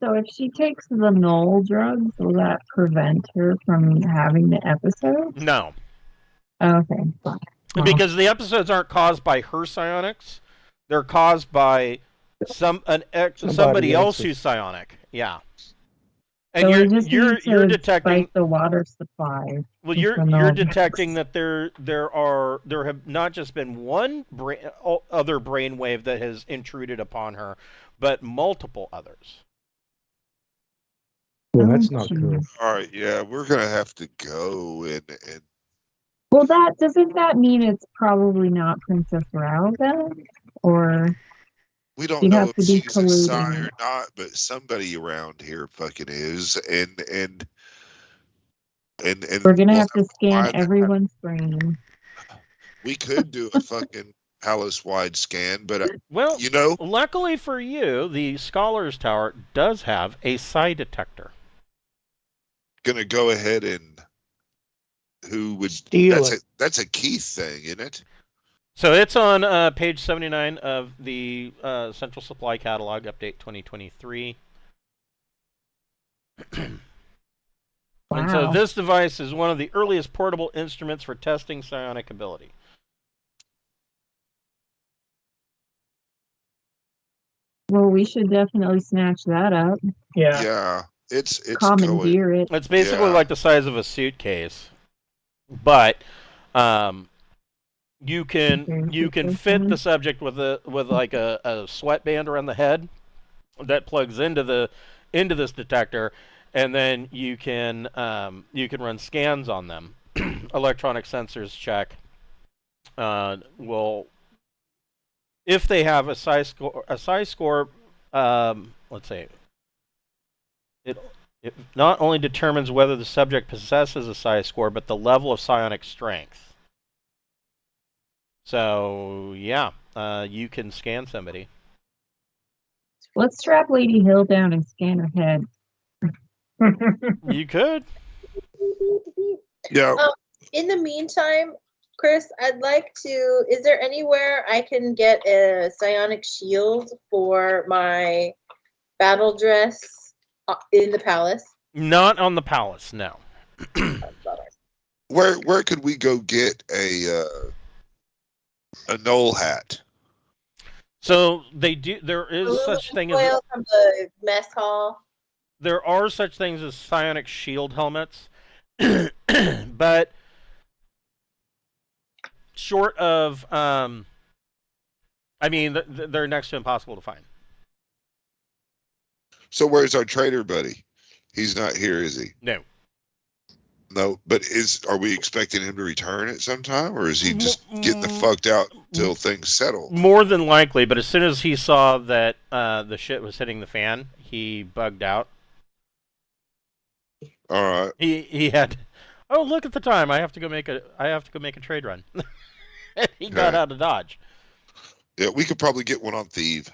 So if she takes the null drugs, will that prevent her from having the episode? No. Okay. Because the episodes aren't caused by her psionics. They're caused by somebody else who's psionic. Yeah. And so you're detecting the water supply. Well, you're detecting that there have not just been one other brainwave that has intruded upon her, but multiple others. Well, that's not good. All right, yeah, we're gonna have to go and. Well, doesn't that mean it's probably not Princess Rao then, or? We don't know if she's a Psi or not, but somebody around here fucking is, and we're gonna have to scan everyone's brain. We could do a fucking palace-wide scan, but well, luckily for you, the Scholars Tower does have a psi detector. Gonna go ahead and who would steal it? That's a Keith thing, isn't it? So it's on page 79 of the Central Supply Catalog, Update 2023. Wow. And so this device is one of the earliest portable instruments for testing psionic ability. Well, we should definitely snatch that up. Yeah. Yeah. It's commandeer it. It's basically like the size of a suitcase. But you can fit the subject with like a sweatband around the head that plugs into this detector, and then you can run scans on them. Electronic sensors check will, if they have a psi score. Let's see. It not only determines whether the subject possesses a psi score, but the level of psionic strength. So, yeah, you can scan somebody. Let's strap Lady Hill down and scan her head. You could. Yeah. In the meantime, Chris, I'd like to... Is there anywhere I can get a psionic shield for my battle dress in the palace? Not on the palace, no. Where could we go get a null hat? So they do. There is such thing as from the mess hall. There are such things as psionic shield helmets, but short of, I mean, they're next to impossible to find. So where's our trader buddy? He's not here, is he? No. No, but are we expecting him to return at some time, or is he just getting the fucked out till things settle? More than likely, but as soon as he saw that the shit was hitting the fan, he bugged out. All right. He had. Oh, look at the time! I have to go make a trade run. He got out of Dodge. Yeah, we could probably get one on Thieve.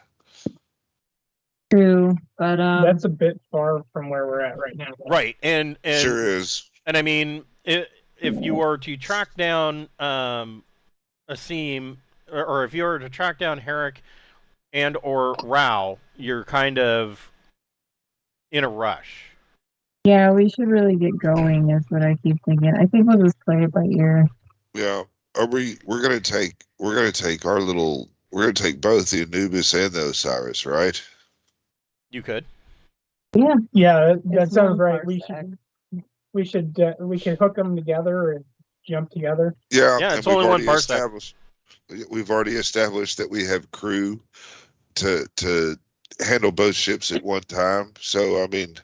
True, but that's a bit far from where we're at right now. Right, and sure is. And I mean, if you were to track down Asim, or if you were to track down Harrick and or Rao, you're kind of in a rush. Yeah, we should really get going. Is what I keep thinking. I think we'll just play it by ear. Yeah, we're gonna take our little We're gonna take both the Anubis and the Osiris, right? You could. Yeah, Yeah, that it's sounds one right. parsec. We can hook them together and jump together. Yeah, Yeah, and it's only one parsec. We've already established that we have crew to handle both ships at one time. So I mean,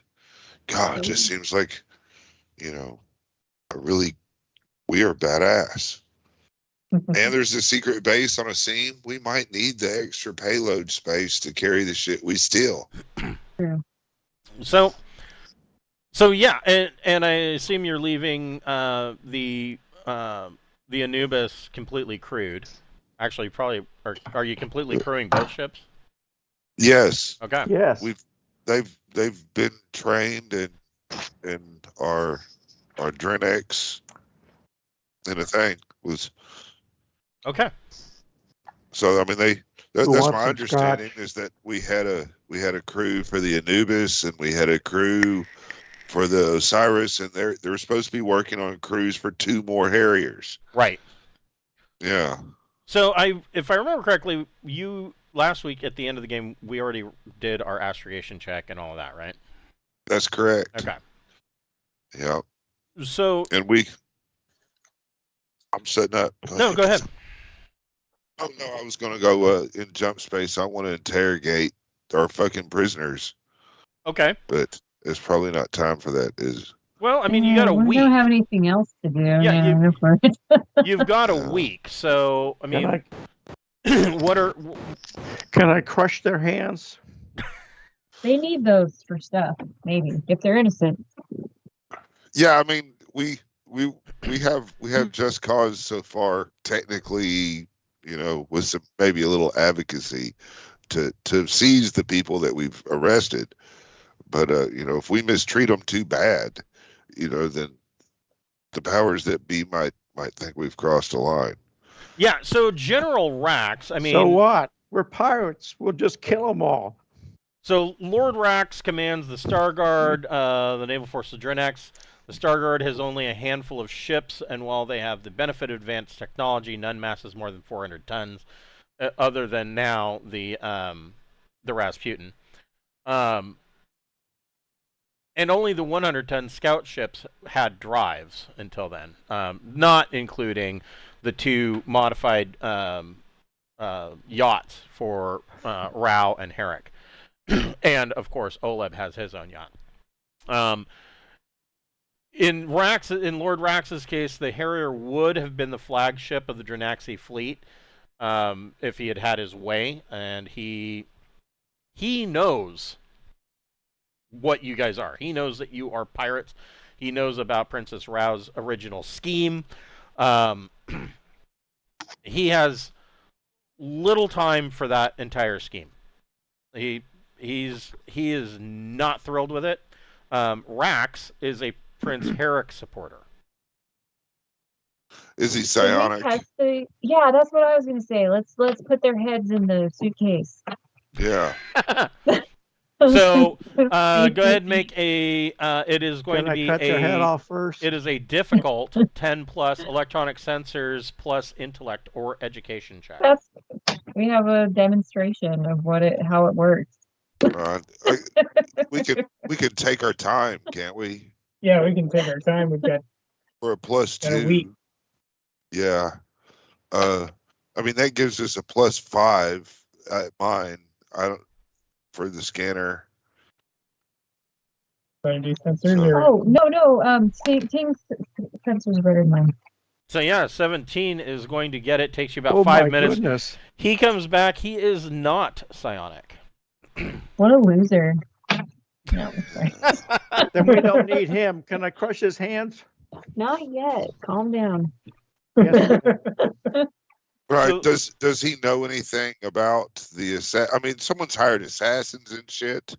God, it just seems like, you know, we are badass. And there's a secret base on Asim. We might need the extra payload space to carry the shit we steal. So yeah, and I assume you're leaving the Anubis completely crewed. Actually, probably are you completely crewing both ships? Yes. Okay. Yes. They've been trained and our Drinax and a thing was Okay. so I mean that's Who wants my some understanding scotch? is that we had a crew for the Anubis and we had a crew for the Osiris and they're supposed to be working on crews for 2 more Harriers. Right. Yeah. So if I remember correctly, you last week at the end of the game, we already did our astrogation check and all of that, right? That's correct. Okay. Yeah. So And I'm setting up. no, go ahead. Oh no, I was gonna go in jump space. I want to interrogate our fucking prisoners, Okay. but it's probably not time for that. Is Well, I mean, you got a we week. don't have anything else to do. Yeah, go for it. You've got a Yeah. week. So I mean, Can I crush their hands? They need those for stuff, maybe, if they're innocent. yeah, I mean we have just cause so far. Technically, you know, with some maybe a little advocacy to seize the people that we've arrested. But you know, if we mistreat them too bad, you know, then the powers that be might think we've crossed a line. yeah. So General Rax, I mean, So what? We're pirates. We'll just kill them all. So Lord Rax commands the Star Guard, the naval force of Drinax. The Star Guard has only a handful of ships, and while they have the benefit of advanced technology, none masses more than 400 tons, other than now the Rasputin. And only the 100-ton scout ships had drives until then, not including the 2 modified yachts for Rao and Harrick. And of course, Oleb has his own yacht. In Lord Rax's case, the Harrier would have been the flagship of the Drinaxi fleet if he had had his way, and he knows what you guys are. He knows that you are pirates. He knows about Princess Rao's original scheme. He has little time for that entire scheme. He is not thrilled with it. Rax is a Prince Harrick supporter. Is he psionic? Yeah, that's what I was going to say. Let's put their heads in the suitcase. Yeah. So go ahead and make a. It is going to be cut your head off first? It is a difficult 10 plus electronic sensors plus intellect or education check. We have a demonstration of how it works. We could take our time, can't we? Yeah, we can take our time. We've got For a +2. a week. Yeah. I mean that gives us a +5 at mine. I don't for the scanner. Trying to do sensors or Oh no! Ting's sensors are better than mine. So yeah, 17 is going to get it. Takes you about Oh 5 my minutes. goodness. He comes back. He is not psionic. What a loser! No, sorry. Then we don't need him. Can I crush his hands? Not yet. Calm down. Yes. Right. So- Does he know anything about the I mean, someone's hired assassins and shit.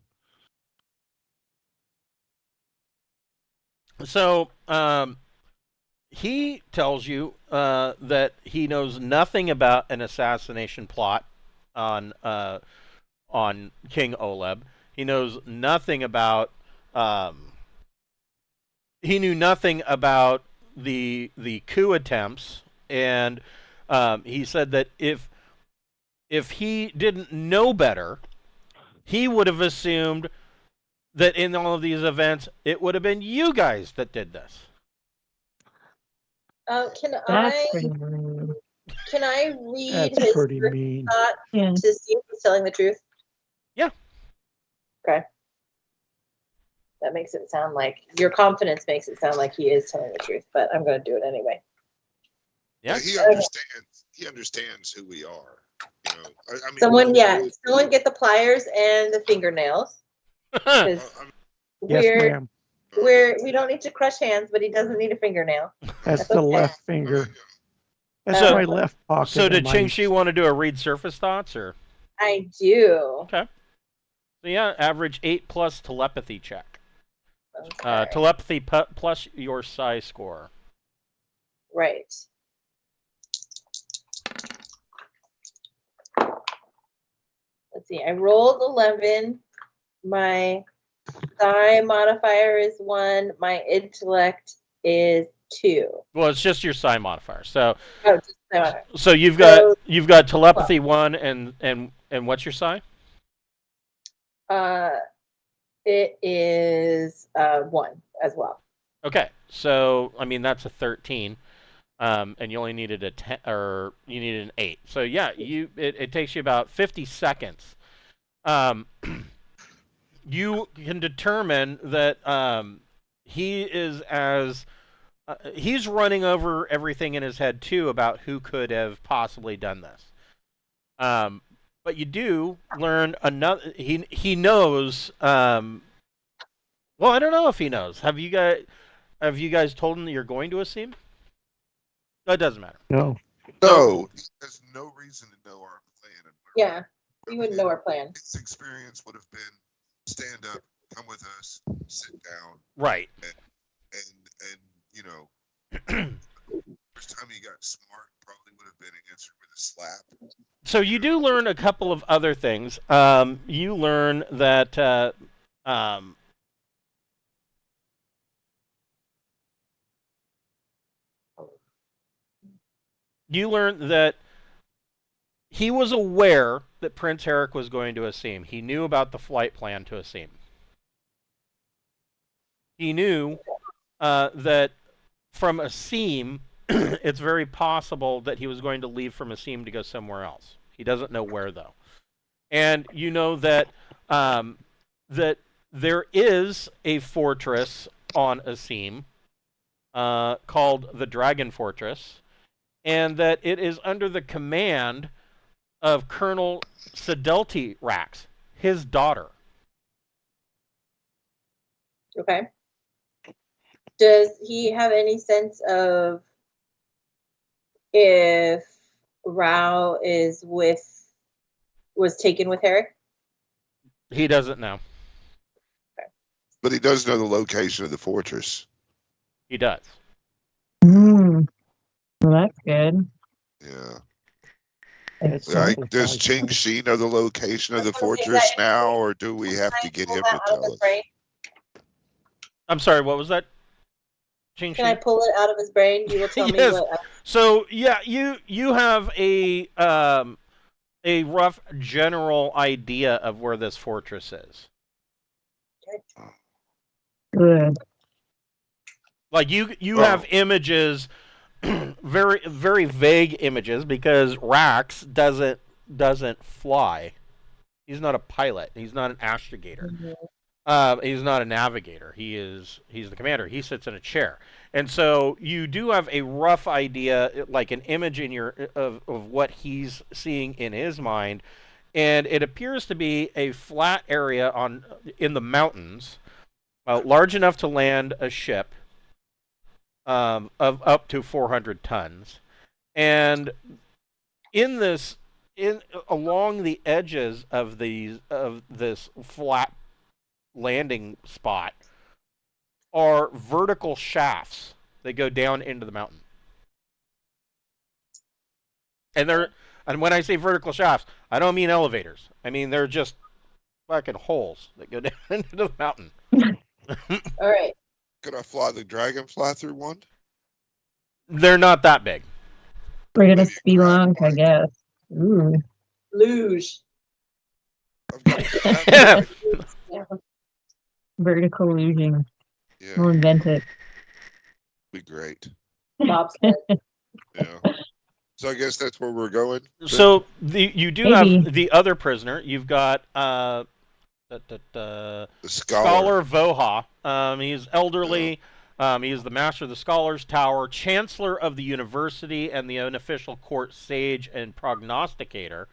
So he tells you that he knows nothing about an assassination plot on King Oleb. He knows nothing about. He knew nothing about the coup attempts, and he said that if if he didn't know better, he would have assumed that in all of these events, it would have been you guys that did this. Can That's pretty rude. I read That's his pretty first mean. thought Yeah. to see if he's telling the truth? Yeah. Okay. That makes it sound like your confidence makes it sound like he is telling the truth, but I'm going to do it anyway. Yeah. He understands. He understands who we are. You know, I mean, Someone get the pliers and the fingernails. 'Cause Yes, we're ma'am. we don't need to crush hands, but he doesn't need a fingernail. That's the okay. left finger. That's So- my left pocket. So did of my- Ching-Shi want to do a read surface thoughts, or? I do. Okay. So yeah, average 8+ telepathy check. Okay. Telepathy plus your psi score. Right. Let's see. I rolled 11. My psi modifier is 1. My intellect is 2. Well, it's just your psi modifier. So Oh, just psi modifier. so you've got telepathy 1 and what's your psi? It is 1 as well. Okay. So I mean that's a 13. And you only needed a 10, or you needed an 8. So yeah, it takes you about 50 seconds. You can determine that he is as he's running over everything in his head too about who could have possibly done this. But you do learn another. He knows. Well, I don't know if he knows. Have you guys told him that you're going to Asim? That doesn't matter. No. No, there's no reason to know our plan. And Yeah, we wouldn't know our plan. his experience would have been stand up, come with us, sit down, Right. and you know, first time he got smart probably would have been answered with a slap. So you do learn a couple of other things. You learn that he was aware that Prince Harrick was going to Asim. He knew about the flight plan to Asim. He knew that from Asim, it's very possible that he was going to leave from Asim to go somewhere else. He doesn't know where, though. And you know that that there is a fortress on Asim called the Dragon Fortress, and that it is under the command of Colonel Sedelti Rax, his daughter. Okay. Does he have any sense of if Rao was taken with Herrick? He doesn't know. But he does know the location of the fortress. He does. Well, that's good. Yeah. That's Does Ching Shi know the location of the fortress now, or do we have to get him to tell us? I'm sorry, what was that? Ching Can I Shi? pull it out of his brain? You will tell me Yes. what. So yeah, you have a rough general idea of where this fortress is. Good. Like you have images, very very vague images, because Rax doesn't fly. He's not a pilot. He's not an astrogator. He's not a navigator. He's the commander. He sits in a chair, and so you do have a rough idea, like an image in of what he's seeing in his mind, and it appears to be a flat area in the mountains, large enough to land a ship of up to 400 tons, and along the edges of this flat landing spot are vertical shafts that go down into the mountain. And when I say vertical shafts, I don't mean elevators. I mean they're just fucking holes that go down into the mountain. All right. Could I fly the dragonfly through one? They're not that big. We're gonna spelunk, I guess. Ooh. luge. I've got- Yeah. Vertical luging. yeah, We'll invent it. be great. Bobsled. Yeah. So I guess that's where we're going. So you do Maybe. have the other prisoner. You've got the Scholar Voha. He's elderly. He is the master of the Scholars Tower, chancellor of the university, and the unofficial court sage and prognosticator.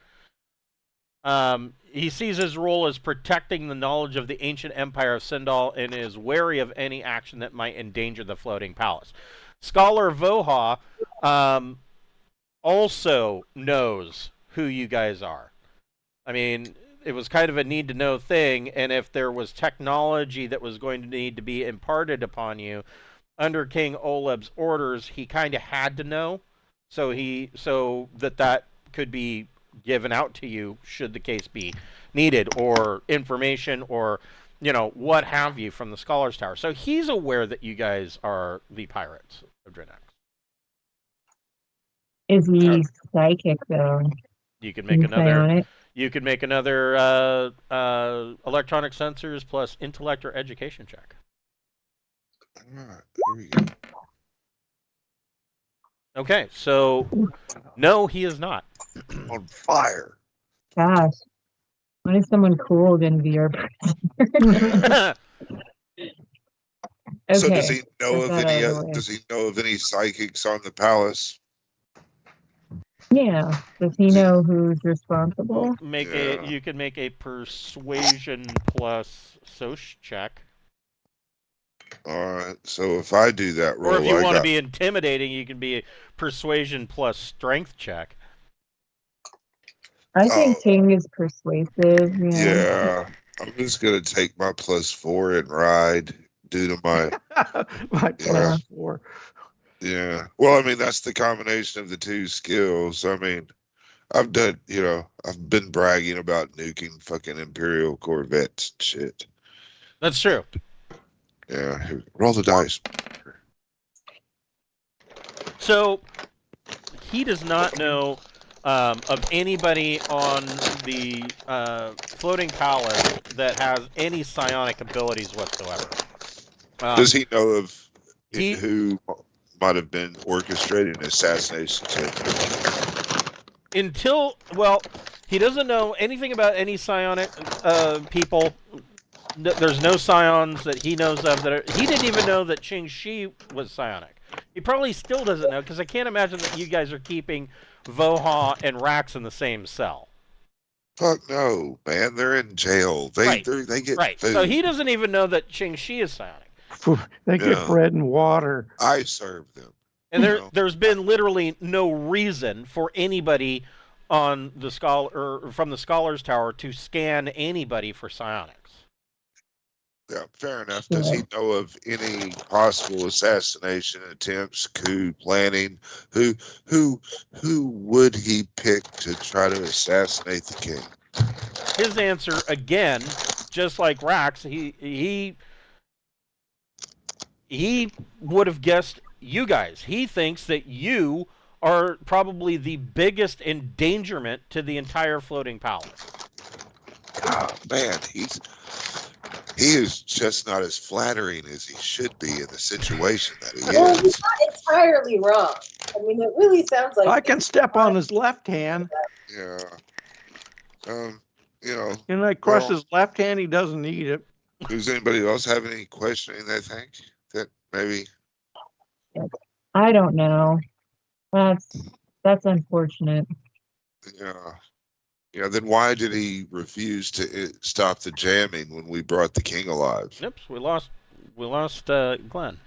He sees his role as protecting the knowledge of the ancient empire of Sindal and is wary of any action that might endanger the floating palace. Scholar Voha also knows who you guys are. I mean, it was kind of a need-to-know thing, and if there was technology that was going to need to be imparted upon you under King Oleb's orders, he kind of had to know, so that could be given out to you should the case be needed, or information, or what have you from the Scholars Tower. So he's aware that you guys are the pirates of Drinax. Is he psychic though? You can make Can you play on another. it? You can make another electronic sensors plus intellect or education check. All right, here we go. Okay, so no, he is not. On fire. Gosh. When is someone cool gonna be our prisoner? Okay. So does he know that's of that any? out of the way. Does he know of any psychics on the palace? Yeah. Does he know who's responsible? Yeah. You can make a persuasion plus soc check, All right. So if I do that roll, or if you I want to got- be intimidating, you can be a persuasion plus strength check. I think Oh. Ting is persuasive. Yeah, I'm just gonna take my +4 and ride due to my My Yeah. +4. yeah. Well, I mean that's the combination of the two skills. I mean, I've done I've been bragging about nuking fucking Imperial Corvettes and shit. That's true. Yeah, roll the dice. So he does not know of anybody on the floating palace that has any psionic abilities whatsoever. Does he know of he- who might have been orchestrating an assassination he doesn't know anything about any psionic people. There's no scions that he knows of he didn't even know that Ching Shi was psionic. He probably still doesn't know, because I can't imagine that you guys are keeping Voha and Rax in the same cell. Fuck no, man! They're in jail. They get Right. food. So he doesn't even know that Ching Shi is psionic. They get Yeah. bread and water. I serve them. And No. there's been literally no reason for anybody on the from the Scholars Tower to scan anybody for psionics. Yeah, fair enough. Does he know of any possible assassination attempts, coup planning? Who would he pick to try to assassinate the king? His answer, again, just like Rax, he would have guessed you guys. He thinks that you are probably the biggest endangerment to the entire floating palace. Oh, man, he is just not as flattering as he should be in the situation that he Well, is. he's not entirely wrong. I mean, it really sounds like I can step on his left hand, Yeah. and I crush his left hand. He doesn't need it. Does anybody else have any questioning they think that maybe? I don't know. That's unfortunate. Yeah. Then why did he refuse to stop the jamming when we brought the king alive? Oops, we lost Glenn.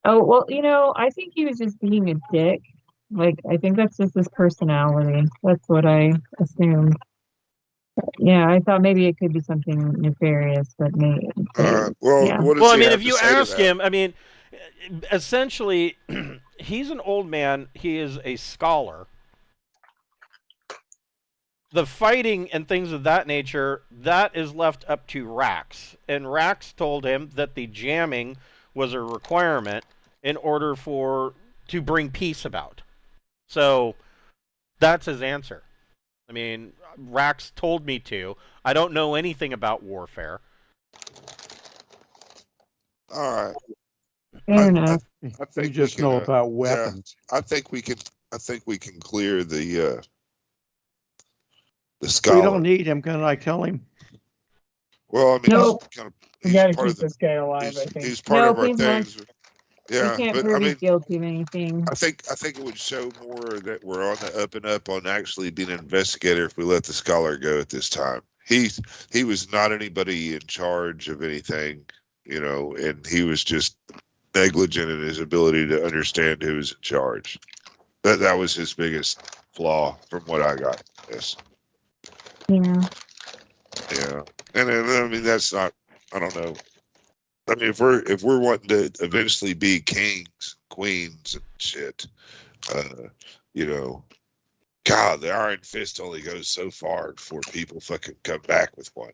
Oh, well, I think he was just being a dick. Like, I think that's just his personality. That's what I assumed. Yeah, I thought maybe it could be something nefarious, but maybe. Well, Yeah. what does Well, I he mean, have if to you say to ask that? him, I mean, essentially, he's an old man. He is a scholar. The fighting and things of that nature, that is left up to Rax. And Rax told him that the jamming was a requirement in order to bring peace about. So That's his answer. I mean, Rax told me to. I don't know anything about warfare. All right. Fair enough. I think You just we can, know about weapons. I think we can. I think we can clear the We scholar. don't need him. Can I tell him? Well, I mean, No. he's kind of. We He's got to part keep of the. this guy alive, I He's, think. he's part No, of our pretty much. things. We Yeah, can't but I prove mean, he's guilty of anything. I think it would show more that we're on the up and up on actually being an investigator if we let the scholar go at this time. He was not anybody in charge of anything, and he was just negligent in his ability to understand who was in charge. That was his biggest flaw from what I got. Yes. Yeah. Yeah. And I mean that's not, I don't know. I mean, if we're wanting to eventually be kings, queens, and shit, God, the Iron Fist only goes so far before people fucking come back with one.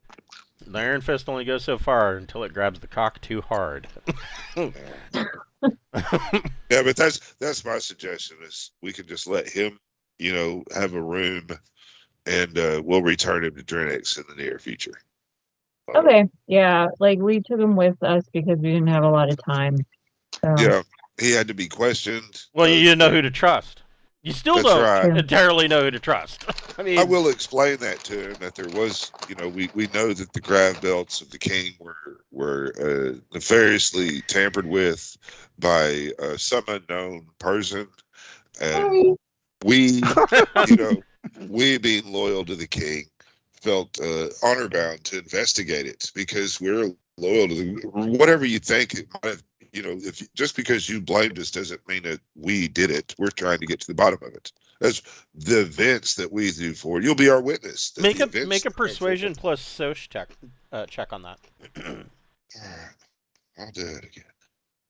The Iron Fist only goes so far until it grabs the cock too hard. Yeah, but that's my suggestion is we can just let him, have a room, and we'll return him to Drinax in the near future. Okay. Yeah. Like we took him with us because we didn't have a lot of time. So. Yeah, he had to be questioned. Well, you didn't know who to trust. You still That's don't right. entirely know who to trust. I mean, I will explain that to him that there was, we know that the grav belts of the king were nefariously tampered with by some unknown person, and we, we being loyal to the king, felt honor bound to investigate it because we're loyal to whatever you think it might have. If just because you blamed us doesn't mean that we did it. We're trying to get to the bottom of it. That's the events that we do forward. You'll be our witness. Make a persuasion plus soch check on that. I'll do it again.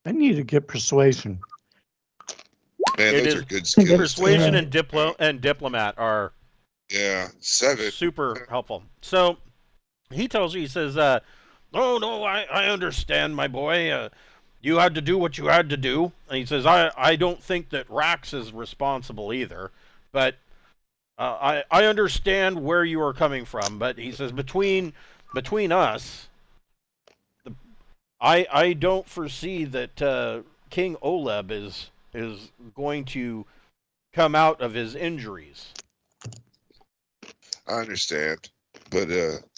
I need to get persuasion. Man, It those is are good skills. Persuasion and diplomat are 7. super helpful. So he tells you, he says, "Oh no, I understand, my boy. You had to do what you had to do." And he says, I don't think that Rax is responsible either, but I understand where you are coming from. But he says, between us, I don't foresee that King Oleb is going to come out of his injuries. I understand, but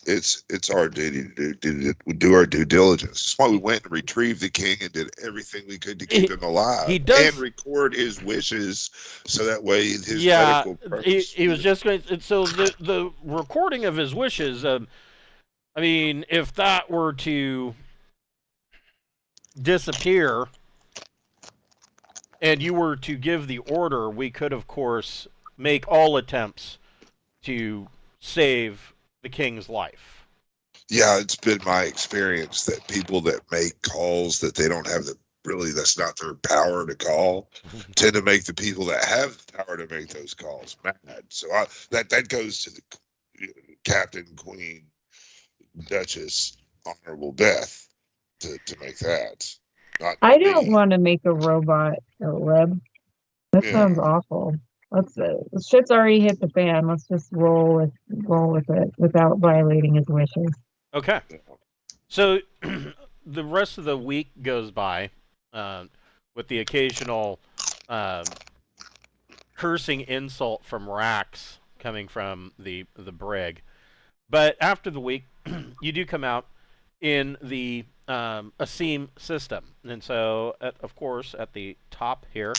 it's our duty to do our due diligence. That's why we went and retrieved the king and did everything we could to keep him alive. He does, and record his wishes so that way his medical purpose. He was just going. So the recording of his wishes. I mean, if that were to disappear, and you were to give the order, we could, of course, make all attempts to save the king's life. Yeah, it's been my experience that people that make calls that they don't have that's not their power to call, tend to make the people that have the power to make those calls mad. So that goes to the captain, queen, duchess, honorable Beth to make that. I don't want to make a robot a web. That sounds awful. Shit's already hit the fan. Let's just roll with it without violating his wishes. Okay. So the rest of the week goes by with the occasional cursing insult from Rax coming from the brig. But after the week, you do come out in the Asim system. And so, of course, at the top here,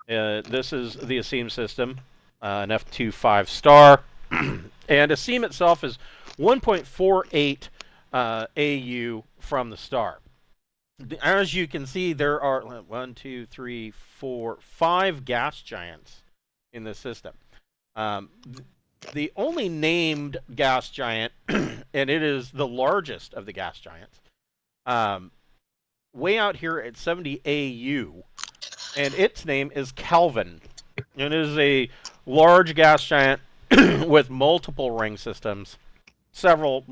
this is the Asim system, an F25 star. And Asim itself is 1.48 AU from the star. As you can see, there are 5 gas giants in this system. The only named gas giant, and it is the largest of the gas giants, way out here at 70 AU, and its name is Calvin. And it is a large gas giant with multiple ring systems, several,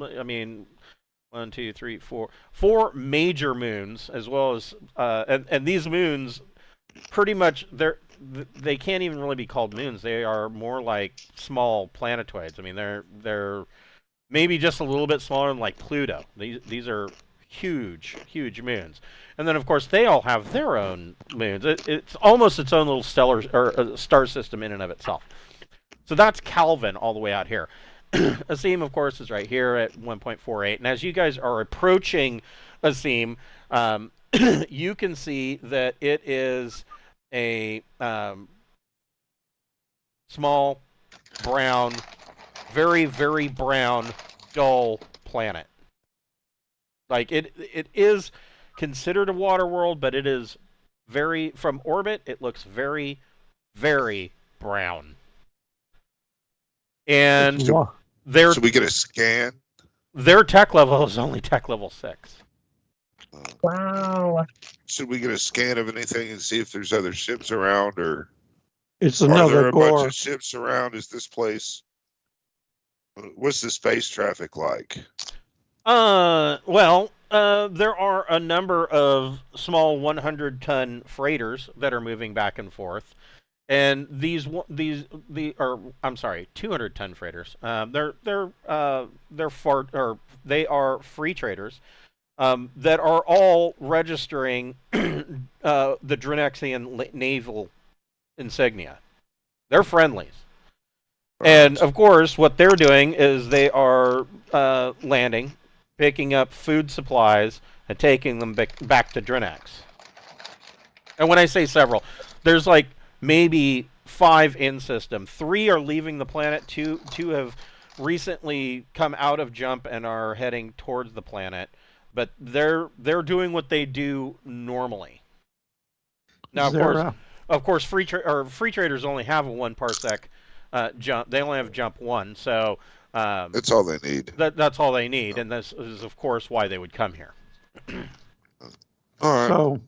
4 major moons, as well as, and these moons, pretty much, they can't even really be called moons. They are more like small planetoids. I mean, they're maybe just a little bit smaller than like Pluto. These are huge moons. And then of course they all have their own moons. It's almost its own little stellar or star system in and of itself. So that's Calvin all the way out here. Asim, of course, is right here at 1.48. And as you guys are approaching Asim, you can see that it is a small, brown, very brown, dull planet. Like it is considered a water world, but it is from orbit, it looks very brown. And So we get a scan. Their tech level is only tech level 6. Wow. Should we get a scan of anything and see if there's other ships around, or It's are there another a bunch gore. of ships around? Is this place? What's the space traffic like? Well, there are a number of small 100-ton freighters that are moving back and forth, and these are, I'm sorry, 200-ton freighters. They are free traders that are all registering the Drinaxian naval insignia. They're friendlies. And of course, what they're doing is they are landing, picking up food supplies, and taking them back to Drinax. And when I say several, there's like maybe 5 in system. 3 are leaving the planet. 2 have recently come out of jump and are heading towards the planet. But they're doing what they do normally. Now, of course, free traders only have a 1 parsec jump. They only have jump 1, so that's all they need. That's all they need, and this is, of course, why they would come here. All right. So,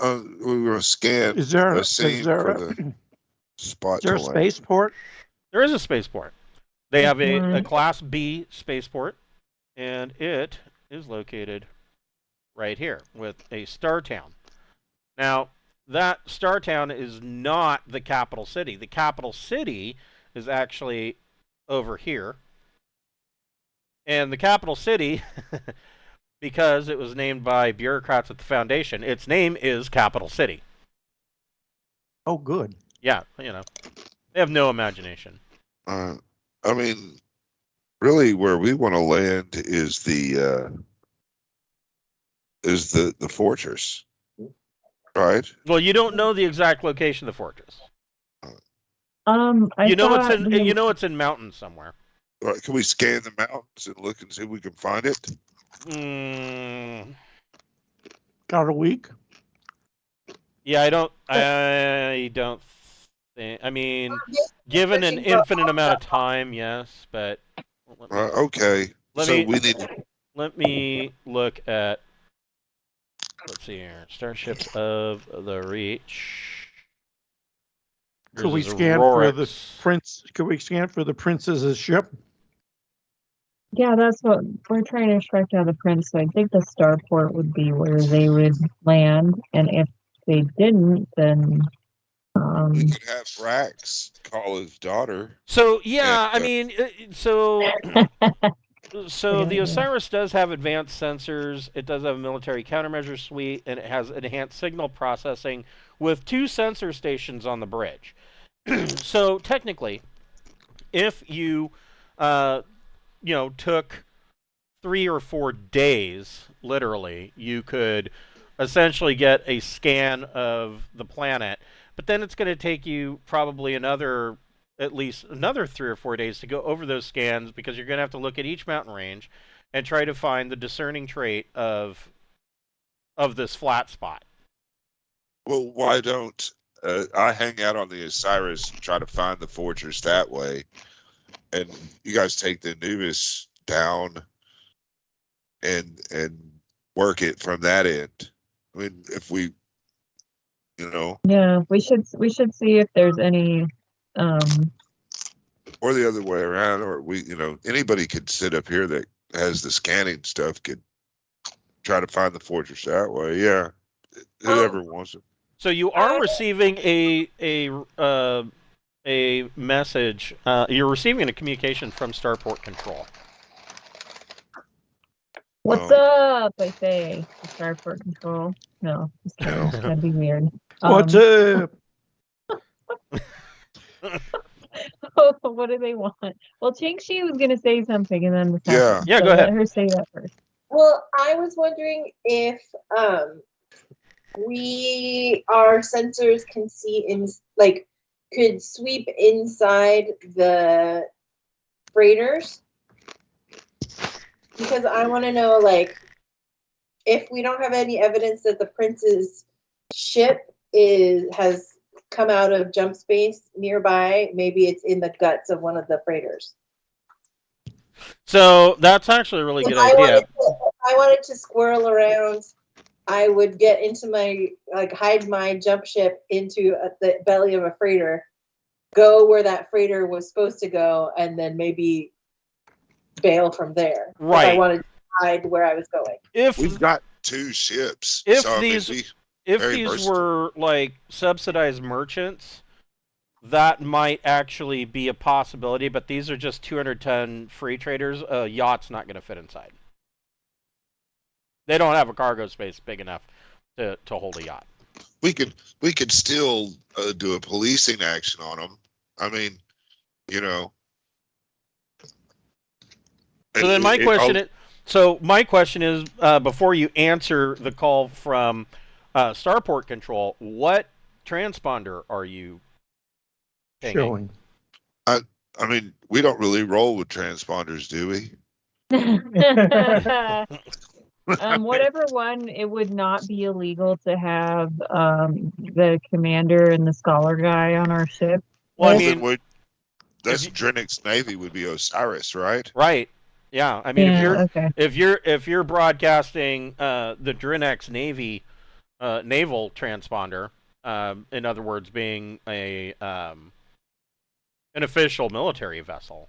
we're going to scan is there a scene for the spot. Is there a spaceport? There is a spaceport. They have a Class B spaceport, and it is located right here with a star town. Now, that star town is not the capital city. The capital city is actually over here. And the capital city, because it was named by bureaucrats at the Foundation, its name is Capital City. Oh, good. Yeah, you know, they have no imagination. I mean, really, where we want to land is the fortress, right? Well, you don't know the exact location of the fortress. It's in mountains somewhere. All right, can we scan the mountains and look and see if we can find it? Got a week? Yeah, I don't think. I mean, given an infinite amount of time, yes, but. Okay. Let me look at. Let's see here. Starships of the Reach. Could we scan for the prince? Could we scan for the princess's ship? Yeah, that's what we're trying to extract out of the prince. So I think the starport would be where they would land, and if they didn't, then we could have Rax call his daughter. So yeah, I mean, so the Osiris does have advanced sensors. It does have a military countermeasure suite, and it has enhanced signal processing with 2 sensor stations on the bridge. So technically, if you took 3 or 4 days, literally, you could essentially get a scan of the planet. But then it's going to take you probably at least another 3 or 4 days to go over those scans, because you're going to have to look at each mountain range and try to find the discerning trait of this flat spot. Well, why don't I hang out on the Osiris and try to find the fortress that way, and you guys take the Anubis down and work it from that end. I mean, if we, Yeah, we should see if there's any. Or the other way around, or anybody could sit up here that has the scanning stuff could try to find the fortress that way. Yeah, whoever wants it. So you are receiving a message. You're receiving a communication from Starport Control. What's up? I say to Starport Control. No, just kidding. That'd be weird. What's up? What do they want? Well, Ching-Chi was gonna say something, and then the Yeah. Yeah, so go ahead. Let her say that first. Well, I was wondering if our sensors can see could sweep inside the freighters, because I want to know, like, if we don't have any evidence that the Prince's ship has come out of jump space nearby, maybe it's in the guts of one of the freighters. So that's actually a really good idea. If I wanted to squirrel around, I would get into hide my jump ship into the belly of a freighter, go where that freighter was supposed to go, and then maybe bail from there. Right. If I wanted to hide where I was going. We've got 2 ships. If so, these very were like subsidized merchants, that might actually be a possibility. But these are just 200-ton free traders. A yacht's not going to fit inside. They don't have a cargo space big enough to hold a yacht. we could still do a policing action on them. I mean, you know. So then my question is, before you answer the call from Starport Control, what transponder are you pinging? Showing. I mean, we don't really roll with transponders, do we? Whatever one, it would not be illegal to have the commander and the scholar guy on our ship. Well, I Then mean, that's Drinax Navy would be Osiris, right? right? Yeah, I mean, okay. if you're broadcasting the Drinax Navy naval transponder, in other words, being an official military vessel,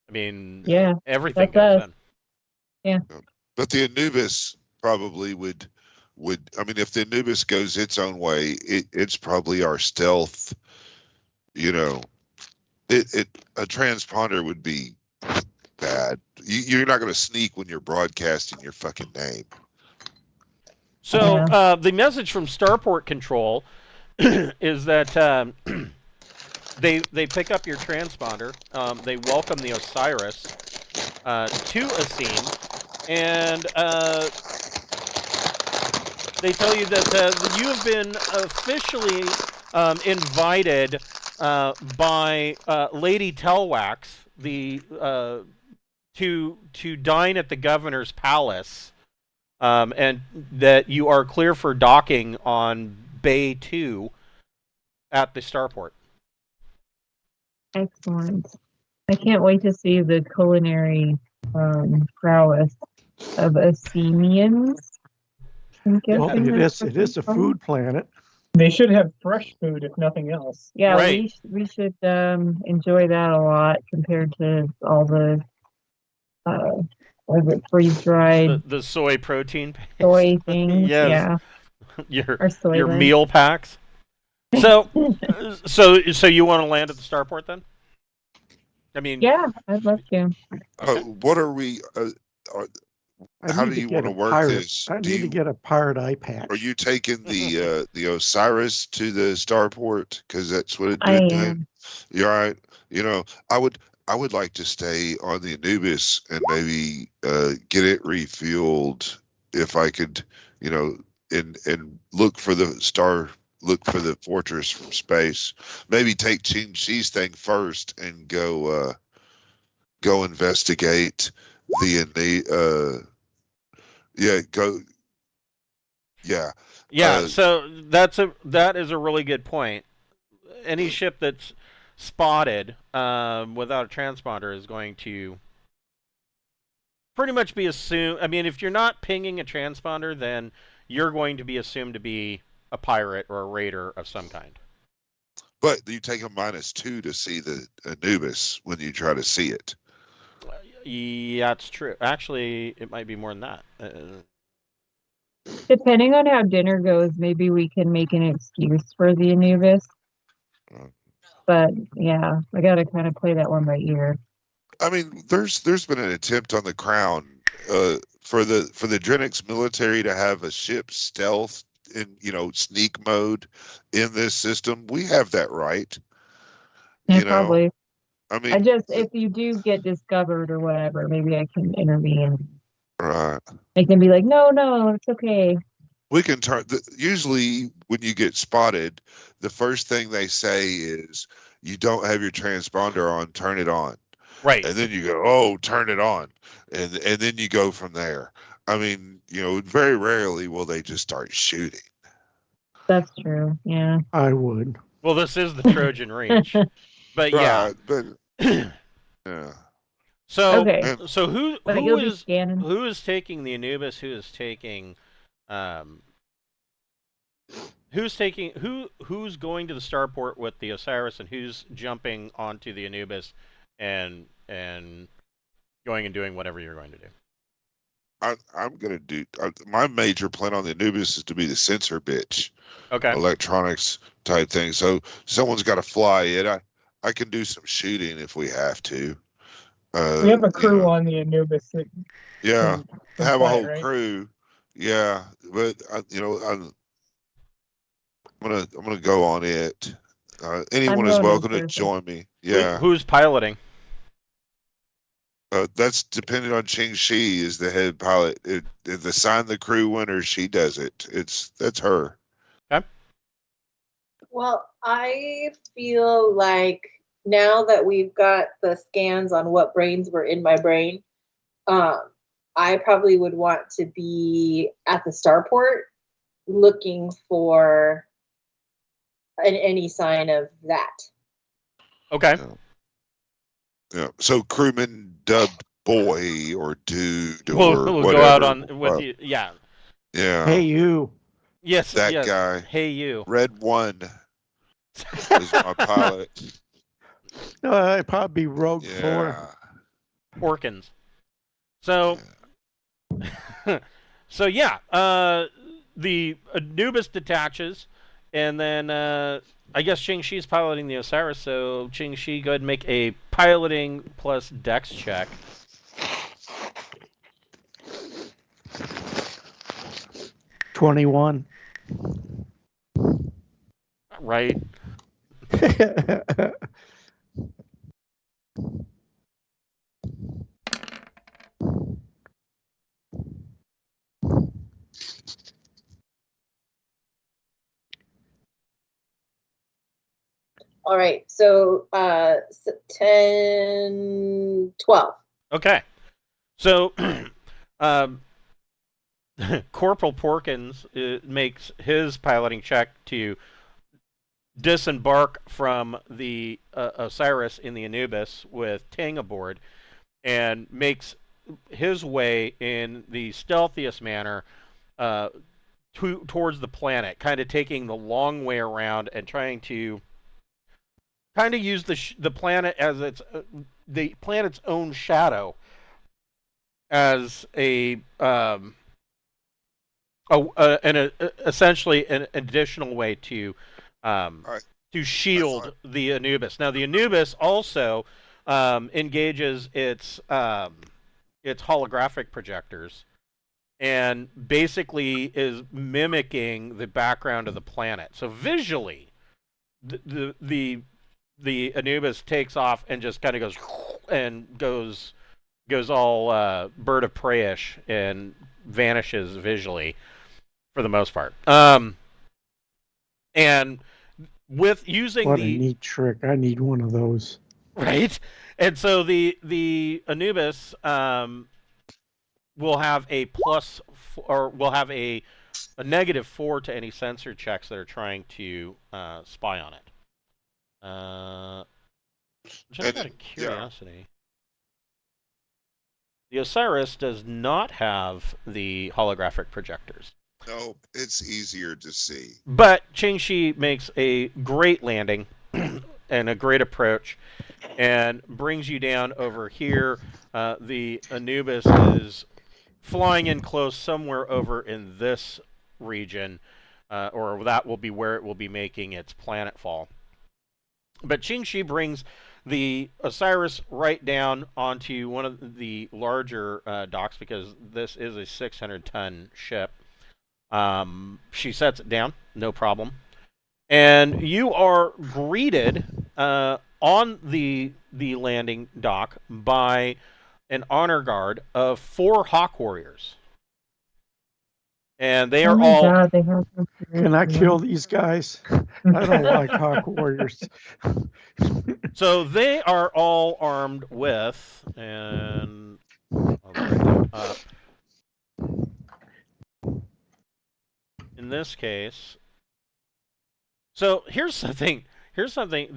I mean, Yeah, everything that's goes us. in. But the Anubis probably would. I mean, if the Anubis goes its own way, it's probably our stealth. You know, a transponder would be bad. You're not going to sneak when you're broadcasting your fucking name. So the message from Starport Control is that they pick up your transponder. They welcome the Osiris to Asim, and they tell you that you have been officially invited by Lady Telwax, to dine at the governor's palace, and that you are clear for docking on Bay 2 at the starport. Excellent. I can't wait to see the culinary prowess of Asimians. Well, it is a food planet. They should have fresh food, if nothing else. Yeah, Right. we should enjoy that a lot compared to all the freeze dried The soy protein soy things. Yes. Yeah, your meal packs. So you want to land at the starport then? I mean, yeah, I'd love to. What are we? How do you want to work this? I need to get a pirate eye patch. Are you taking the Osiris to the starport? Because that's what it I did. am. You're right. You know, I would like to stay on the Anubis and maybe get it refueled if I could. You know, and look for the fortress from space. Maybe take Ching Chi's thing first and go investigate so that is a really good point. Any ship that's spotted without a transponder is going to pretty much be assumed. I mean, if you're not pinging a transponder, then you're going to be assumed to be a pirate or a raider of some kind. But you take a -2 to see the Anubis when you try to see it. Yeah, it's true. Actually, it might be more than that. Depending on how dinner goes, maybe we can make an excuse for the Anubis. But yeah, I gotta kind of play that one by ear. I mean, there's been an attempt on the Crown for the Drinax military to have a ship stealth in sneak mode in this system. We have that right. Yeah, probably. I mean, if you do get discovered or whatever, maybe I can intervene. right. I can be like, no, it's okay. We can turn. Usually, when you get spotted, the first thing they say is, "You don't have your transponder on. Turn it on." Right. And then you go, "Oh, turn it on," and then you go from there. I mean, very rarely will they just start shooting. That's true. Yeah. I would. Well, this is the Trojan Reach, but yeah. Right, but yeah. So Okay. so who You'll be scanning. who is taking the Anubis? Who is taking who's going to the starport with the Osiris, and who's jumping onto the Anubis and going and doing whatever you're going to do? I'm gonna do my major plan on the Anubis is to be the sensor bitch. Okay. Electronics type thing. So someone's got to fly it. I can do some shooting if we have to. We have a crew on the Anubis. That Yeah, can have fly, a whole right? crew. Yeah, but I'm gonna go on it. Anyone is going welcome on to surfing. join me. Yeah, Who's piloting? that's depending on Ching Shi is the head pilot. If they assign the crew winner, she does it. That's her. Okay. Well, I feel like now that we've got the scans on what brains were in my brain, I probably would want to be at the starport looking for any sign of that. Okay. Yeah. So crewman dubbed boy or dude or We'll whatever. go out on with you. Yeah. Yeah. Hey, you. Yes. That yes. guy. Hey, you. Red One is my pilot. No, I'd probably be Rogue 4. Yeah. Porkins. So, so yeah, the Anubis detaches, and then I guess Ching Shi's piloting the Osiris. So Ching Shi, go ahead and make a piloting plus Dex check. $21. Right. All right, so 10, 12. Okay. So, Corporal Porkins makes his piloting check to disembark from the Osiris in the Anubis with Ting aboard, and makes his way in the stealthiest manner towards the planet, kind of taking the long way around and trying to kind of use the planet as the planet's own shadow as essentially an additional way to shield the Anubis. Now, the Anubis also engages its holographic projectors and basically is mimicking the background of the planet. So visually, the Anubis takes off and just kind of goes all bird of prey-ish and vanishes visually for the most part. And with using what a neat trick. I need one of those. Right? And so the Anubis will have a will have a -4 to any sensor checks that are trying to spy on it. Just out of curiosity. Yeah. The Osiris does not have the holographic projectors. No, it's easier to see. But Ching Shi makes a great landing and a great approach and brings you down over here. The Anubis is flying in close somewhere over in this region, or that will be where it will be making its planetfall. But Qingxi brings the Osiris right down onto one of the larger docks because this is a 600-ton ship. She sets it down, no problem. And you are greeted on the landing dock by an honor guard of 4 Hawk Warriors. And they are all... God, they have Can I kill these guys? I don't like Hawk Warriors. So they are all armed with, and I'll bring them up. In this case, so here's something.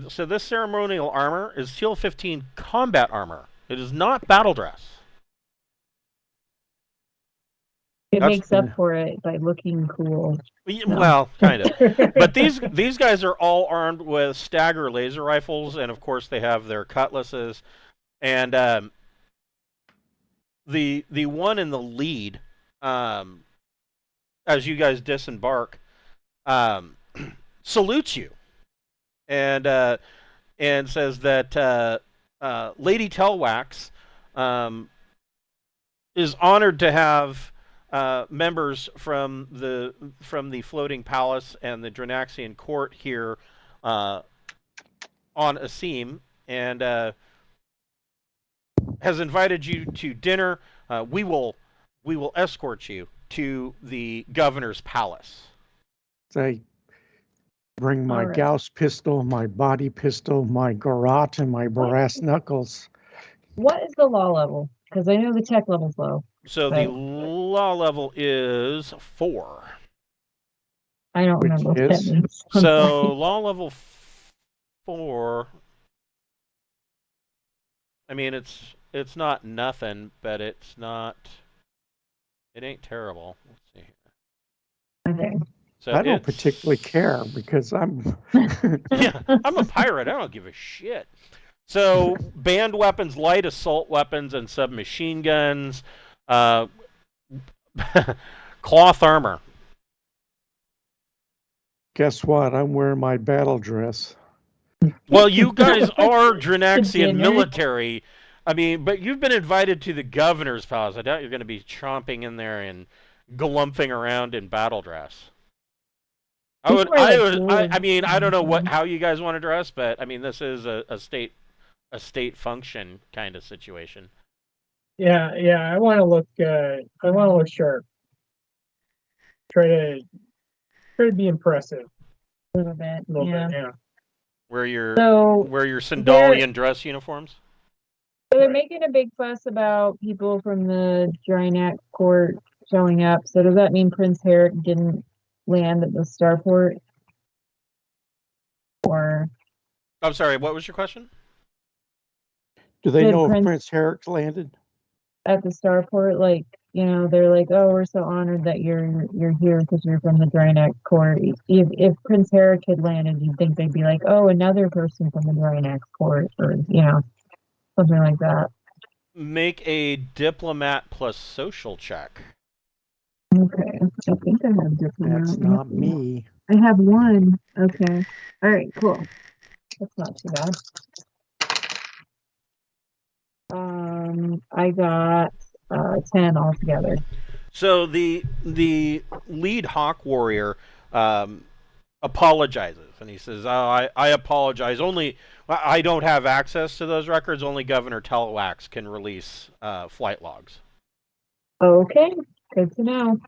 So this ceremonial armor is Teal 15 combat armor. It is not battle dress. It makes up for it by looking cool. Well, kind of. But these guys are all armed with stagger laser rifles, and of course they have their cutlasses. And the one in the lead, as you guys disembark, salutes you, and says that Lady Telwax is honored to have members from the floating palace and the Drinaxian court here on Asim, and has invited you to dinner. We will escort you to the governor's palace. I bring my Gauss pistol, my body pistol, my garrote, and my knuckles. What is the law level? Because I know the tech level's low. So the law level is 4. I don't remember what that means. So law level 4. I mean, it's not nothing, but it ain't terrible. Let's see here. Okay. So I don't particularly care because I'm I'm a pirate. I don't give a shit. So banned weapons, light assault weapons, and submachine guns. Cloth armor. Guess what? I'm wearing my battle dress. Well, you guys are Drinaxian military. I mean, but you've been invited to the governor's palace. I doubt you're going to be chomping in there and galumphing around in battle dress. I mean, I don't know how you guys want to dress, but I mean, this is a state function kind of situation. Yeah. I want to look. I want to look sharp. Try to be impressive. A little bit. Yeah. Wear your Sandalian dress uniforms. So they're making a big fuss about people from the Drinax court showing up. So does that mean Prince Harrick didn't land at the starport? Or I'm sorry, what was your question? Do they know if Prince Harrick landed at the starport? Like, you know, they're like, "Oh, we're so honored that you're here because you're from the Drinax court." If Prince Harrick had landed, you'd think they'd be like, "Oh, another person from the Drinax court," or something like that. Make a diplomat plus social check. Okay, I think I have diplomat. That's not me. I have 1. Okay. All right, cool. That's not too bad. I got 10 altogether. So the lead Hawk Warrior apologizes, and he says, "Oh, I apologize. Only I don't have access to those records. Only Governor Telwax can release flight logs." Okay, good to know.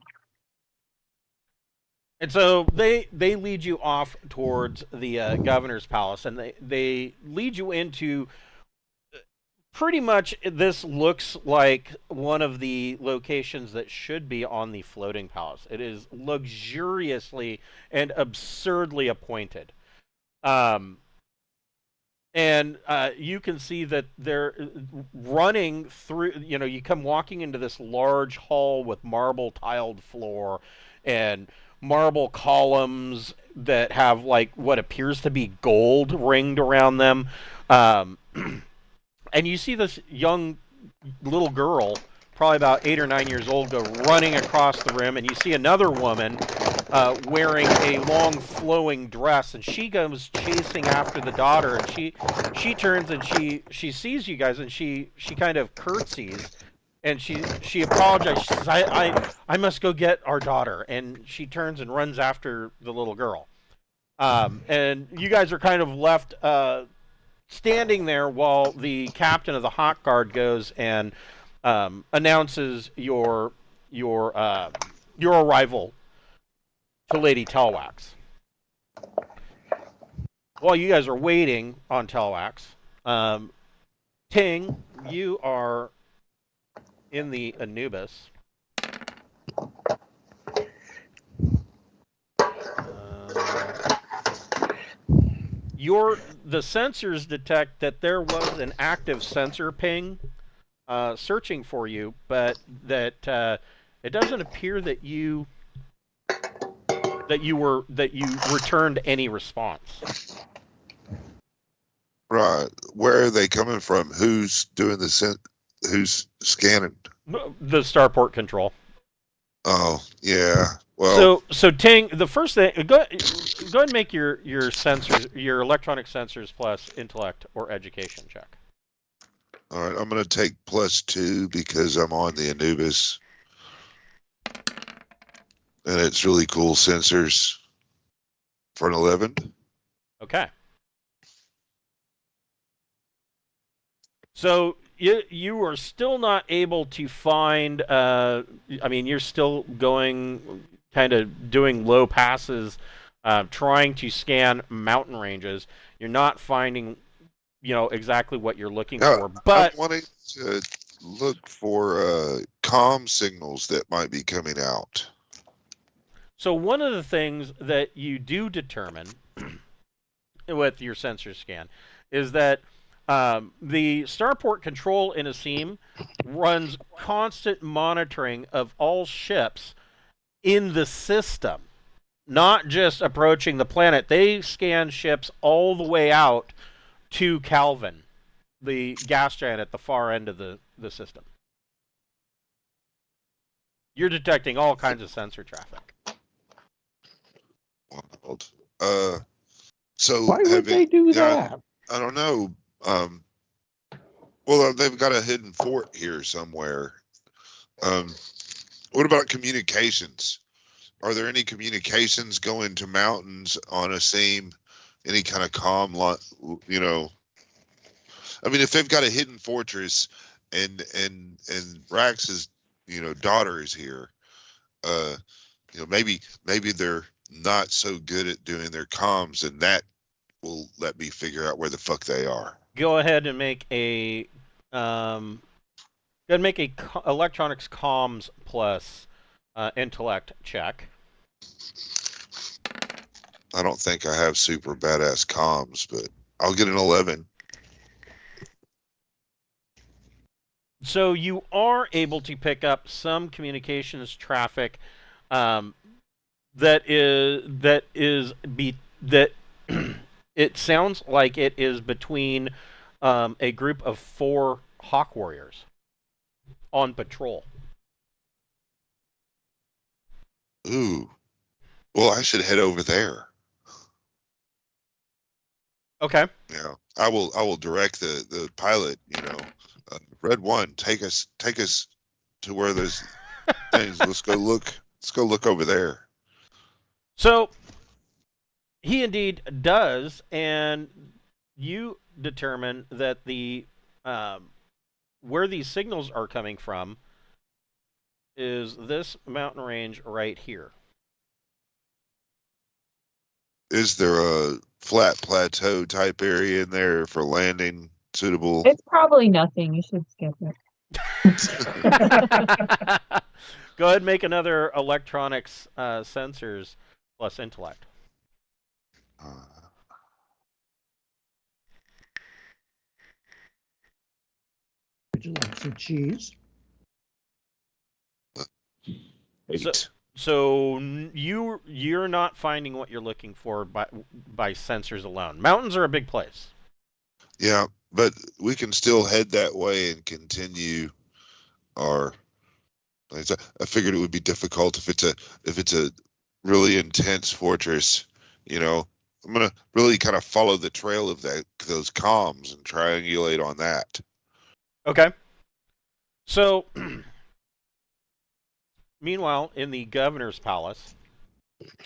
And so they lead you off towards the governor's palace, and they lead you into pretty much, this looks like one of the locations that should be on the floating palace. It is luxuriously and absurdly appointed. And you can see that they're running through, you come walking into this large hall with marble tiled floor and marble columns that have like what appears to be gold ringed around them. And you see this young little girl probably about 8 or 9 years old, go running across the room, and you see another woman wearing a long flowing dress, and she goes chasing after the daughter, and she turns and she sees you guys, and she kind of curtsies, and she apologizes. She says, I must go get our daughter, and she turns and runs after the little girl. And you guys are kind of left standing there while the captain of the Hawk Guard goes and announces your arrival to Lady Telwax. While you guys are waiting on Telwax, Ting, you are in the Anubis. The sensors detect that there was an active sensor ping searching for you, but that it doesn't appear that you returned any response. Right. Where are they coming from? Who's doing who's scanning? The starport control. Oh, yeah. Well, so Ting, the first thing, go ahead and make your sensors, your electronic sensors plus intellect or education check. all right, I'm going to take +2 because I'm on the Anubis. And it's really cool sensors for an 11. Okay. So you are still not able to find. I mean, you're still going, kind of doing low passes, trying to scan mountain ranges. You're not finding, exactly what you're looking for. But I'm wanting to look for comm signals that might be coming out. So one of the things that you do determine with your sensor scan is that the starport control in Asim runs constant monitoring of all ships in the system, not just approaching the planet. They scan ships all the way out to Calvin, the gas giant at the far end of the system. You're detecting all kinds of sensor traffic. Wild. So Why would they do yeah, that? I don't know. Well, they've got a hidden fort here somewhere. What about communications? Are there any communications going to mountains on Asim? Any kind of comm, I mean, if they've got a hidden fortress and Rax's, daughter is here, maybe they're not so good at doing their comms, and that will let me figure out where the fuck they are. Go ahead and make a electronics comms plus intellect check. I don't think I have super badass comms, but I'll get an 11. So you are able to pick up some communications traffic that it sounds like it is between a group of 4 Hawk Warriors on patrol. Ooh. Well, I should head over there. Okay. Yeah. I will direct the pilot, Red One, take us to where there's things. Let's go look over there. So he indeed does, and you determine that the where these signals are coming from is this mountain range right here. Is there a flat plateau type area in there for landing suitable? It's probably nothing. You should skip it. Go ahead and make another electronics sensors plus intellect. Would you like some cheese? 8. So you're not finding what you're looking for by sensors alone. Mountains are a big place. Yeah, but we can still head that way and continue our I figured it would be difficult if it's a really intense fortress. You know, I'm gonna really kind of follow the trail of those comms and triangulate on that. Okay. So, meanwhile, in the governor's palace,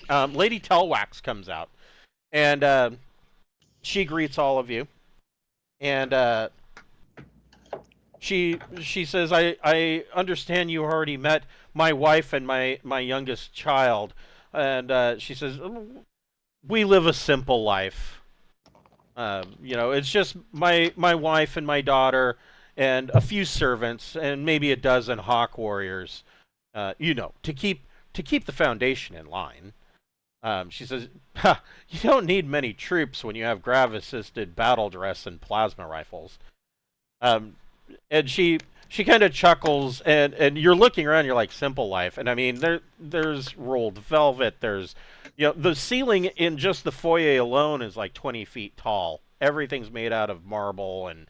Lady Telwax comes out, and she greets all of you, and she says, I understand you already met my wife and my youngest child, and she says, we live a simple life. It's just my wife and my daughter and a few servants and maybe a dozen hawk warriors, to keep the foundation in line. She says, ha, you don't need many troops when you have grav-assisted battle dress and plasma rifles. And she kind of chuckles, and you're looking around, you're like, simple life. And I mean, there's rolled velvet, there's, the ceiling in just the foyer alone is like 20 feet tall. Everything's made out of marble and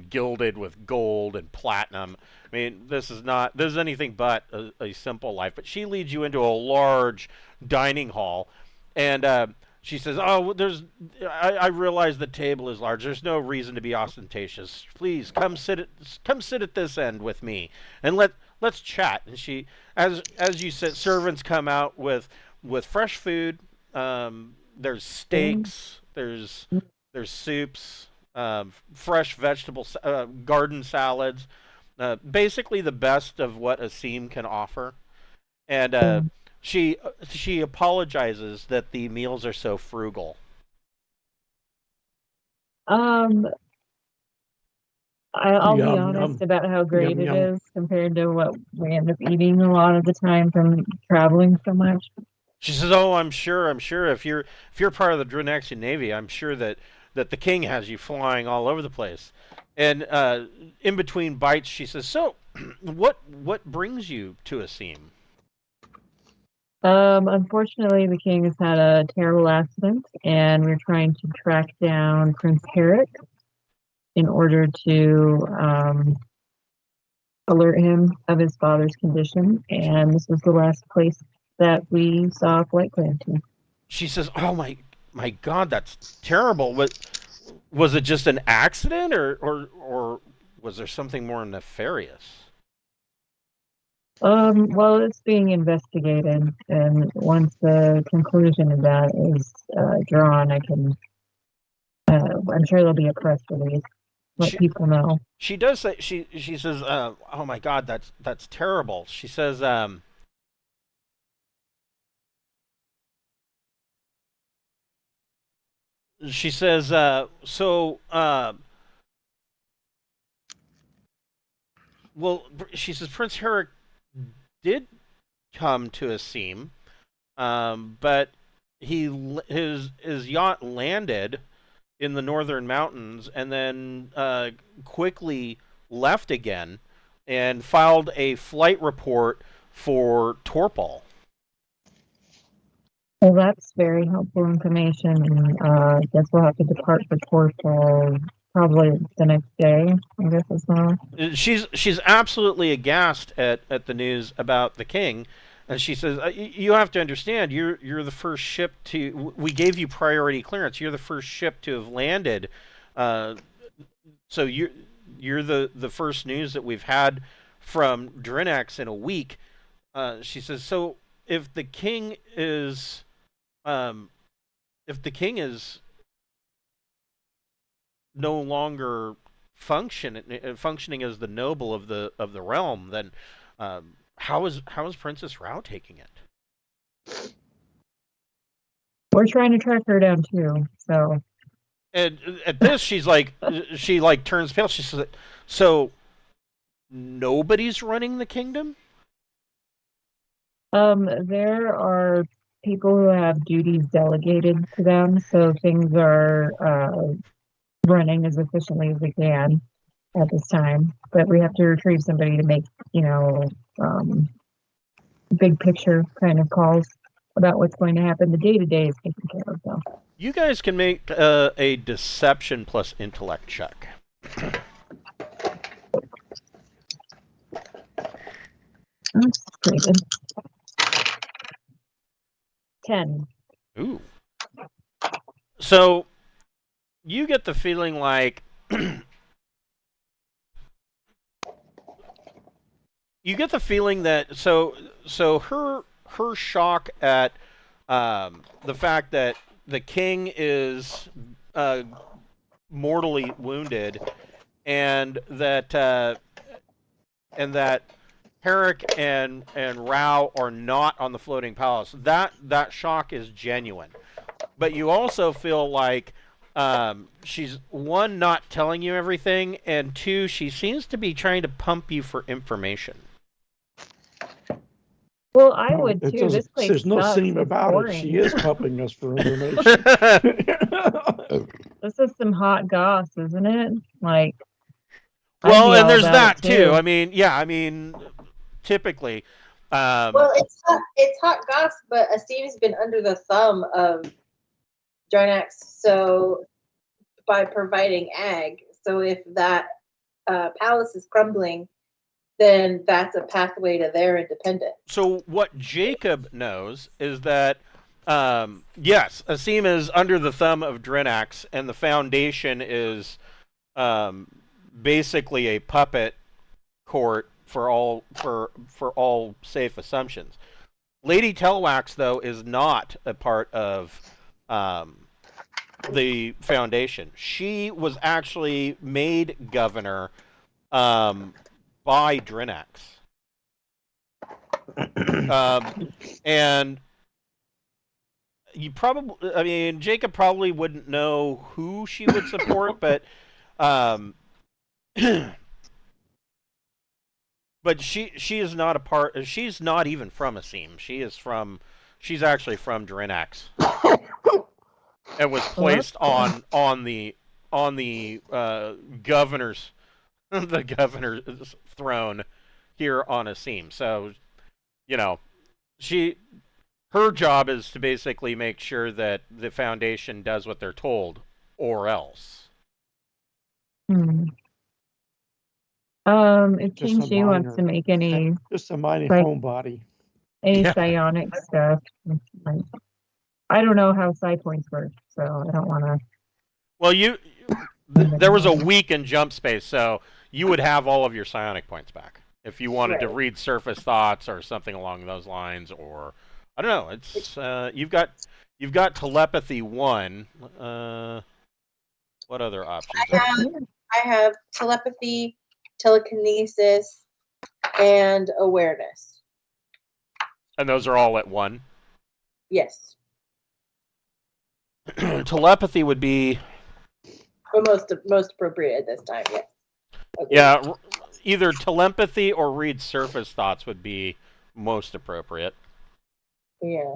gilded with gold and platinum. I mean, this is anything but a simple life. But she leads you into a large dining hall, and she says, "Oh, I realize the table is large. There's no reason to be ostentatious. Please come sit at this end with me, and let's chat." And as you said, servants come out with fresh food. There's steaks. There's soups. Fresh vegetables, garden salads, basically the best of what Asim can offer. And she apologizes that the meals are so frugal. Um, I'll be Yum, honest yum. about how great Yum, it yum. is compared to what we end up eating a lot of the time from traveling so much. She says, "Oh, I'm sure. If you're part of the Drinaxian Navy, I'm sure that the king has you flying all over the place." And in between bites, she says, "So, what brings you to Asim?" Unfortunately, the king has had a terrible accident, and we're trying to track down Prince Harrick in order to alert him of his father's condition. And this was the last place that we saw a flight plan to. She says, "Oh my God, that's terrible. Was it just an accident, or was there something more nefarious?" Well, it's being investigated, and once the conclusion of that is drawn, I'm sure there'll be a press release, let She people know. she does say she says, "Oh my God, that's terrible." She says, so well, she says Prince Herrick did come to Asim, but his yacht landed in the northern mountains and then quickly left again and filed a flight report for Torpal. Well, that's very helpful information, and I guess we'll have to depart for Torquil probably the next day, I guess as well. She's absolutely aghast at the news about the king, and she says, "You have to understand, you're the first ship to. We gave you priority clearance. You're the first ship to have landed, so you're the first news that we've had from Drinax in a week." She says, "So if the king is, um, if the king is no longer functioning as the noble of the realm, then how is Princess Rao taking it?" We're trying to track her down too, so. And at this, she like turns pale. She says, "So nobody's running the kingdom?" There are people who have duties delegated to them, so things are running as efficiently as we can at this time. But we have to retrieve somebody to make, um, big picture kind of calls about what's going to happen. The day-to-day is taken care of, though. You guys can make a deception plus intellect check. Raven. 10. Ooh. So you get the feeling like you get the feeling that her shock at the fact that the king is mortally wounded, and that Harrick and Rao are not on the floating palace. That shock is genuine, but you also feel like she's, one, not telling you everything, and two, she seems to be trying to pump you for information. Well, I No, would it too. doesn't- This place There's no sucks. seam It's about boring. it. She is pumping us for information. This is some hot goss, isn't it? Like, Well, I'd be and all there's about that it too. I mean, yeah, I mean, typically. Well, it's hot goss, but Asim's been under the thumb of Drinax, so by providing ag. So if that palace is crumbling, then that's a pathway to their independence. So what Jacob knows is that, yes, Asim is under the thumb of Drinax, and the Foundation is basically a puppet court for all safe assumptions. Lady Telwax, though, is not a part of the Foundation. She was actually made governor by Drinax. And you probably, I mean, Jacob probably wouldn't know who she would support, but but she is not a part. She's not even from Asim. She's actually from Drinax, and was placed on the governor's the governor's throne here on Asim. So, you know, her job is to basically make sure that the Foundation does what they're told, or else. If Just King a Shi wants minor- to make any Just a mighty Like- homebody. Yeah. psionic stuff, like, I don't know how psi points work, so I don't want to. Well, there was a week in jump space, so you would have all of your psionic points back if you wanted to Right. read surface thoughts or something along those lines, or I don't know. It's you've got telepathy 1. What other options? I have telepathy, telekinesis, and awareness. And those are all at 1. Yes, Telepathy would be, but most appropriate at this time. Yes. Okay. yeah, either telepathy or read surface thoughts would be most appropriate. Yeah.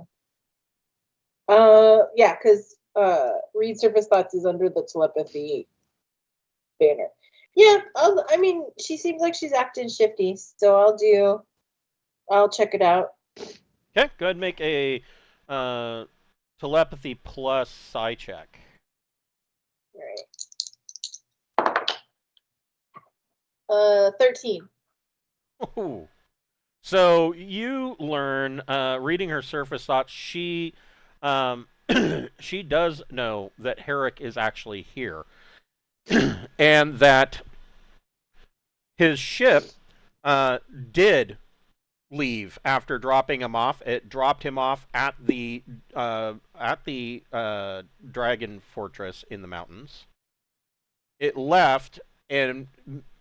Yeah, because read surface thoughts is under the telepathy banner. Yeah, I mean, she seems like she's acting shifty, so I'll check it out. Okay, go ahead and make a telepathy plus psi check. All right. 13. Ooh. So you learn, reading her surface thoughts, she she does know that Harrick is actually here, and that his ship did leave after dropping him off. It dropped him off at the dragon fortress in the mountains. It left and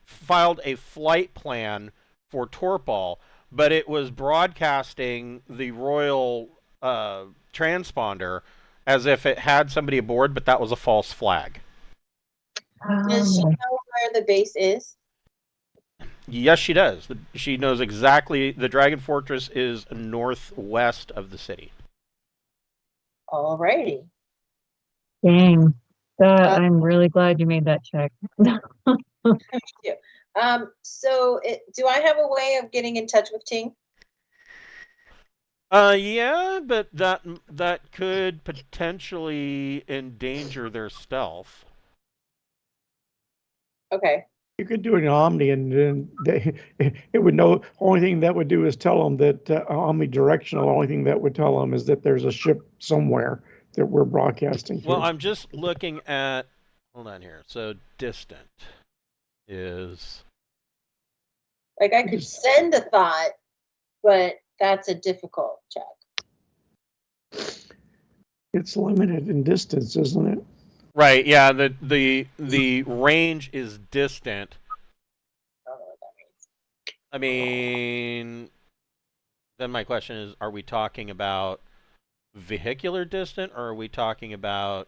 filed a flight plan for Torpal, but it was broadcasting the royal transponder as if it had somebody aboard, but that was a false flag. Does she know where the base is? Yes, she does. She knows exactly. The Dragon Fortress is northwest of the city. Alrighty. Dang, I'm really glad you made that check. So do I have a way of getting in touch with Ting? Yeah, but that could potentially endanger their stealth. Okay. You could do an Omni, and then it would know. Only thing that would do is tell them that omnidirectional. The only thing that would tell them is that there's a ship somewhere that we're broadcasting to. Well, I'm just looking at. Hold on here. So distant is. Like I could send a thought, but that's a difficult check. It's limited in distance, isn't it? Right. Yeah. The range is distant. I don't know what that means. I mean, then my question is: are we talking about vehicular distant, or are we talking about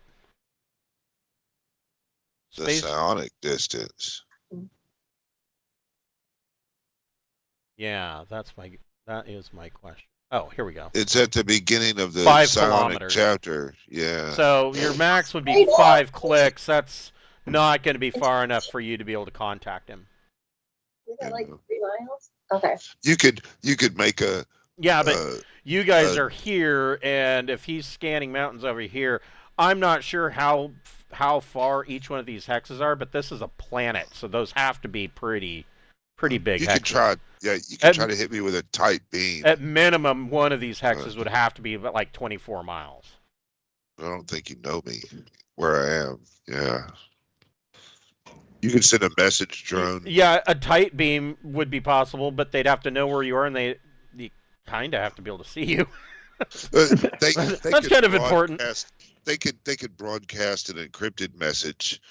The space? psionic distance. Yeah, that is my question. Oh, here we go. It's at the beginning of the 5 psionic kilometers. chapter. Yeah. So your max would be 5 clicks. That's not going to be far enough for you to be able to contact him. Is that like 3 miles? Okay. You could make a Yeah, but you guys are here, and if he's scanning mountains over here, I'm not sure how far each one of these hexes are, but this is a planet, so those have to be pretty big you hexes. can try. Yeah, you can try to hit me with a tight beam. At minimum, one of these hexes would have to be about like 24 miles. I don't think you know me where I am. Yeah. You can send a message drone. Yeah, a tight beam would be possible, but they'd have to know where you are, and they kind of have to be able to see you. They That's could kind of important. They could broadcast an encrypted message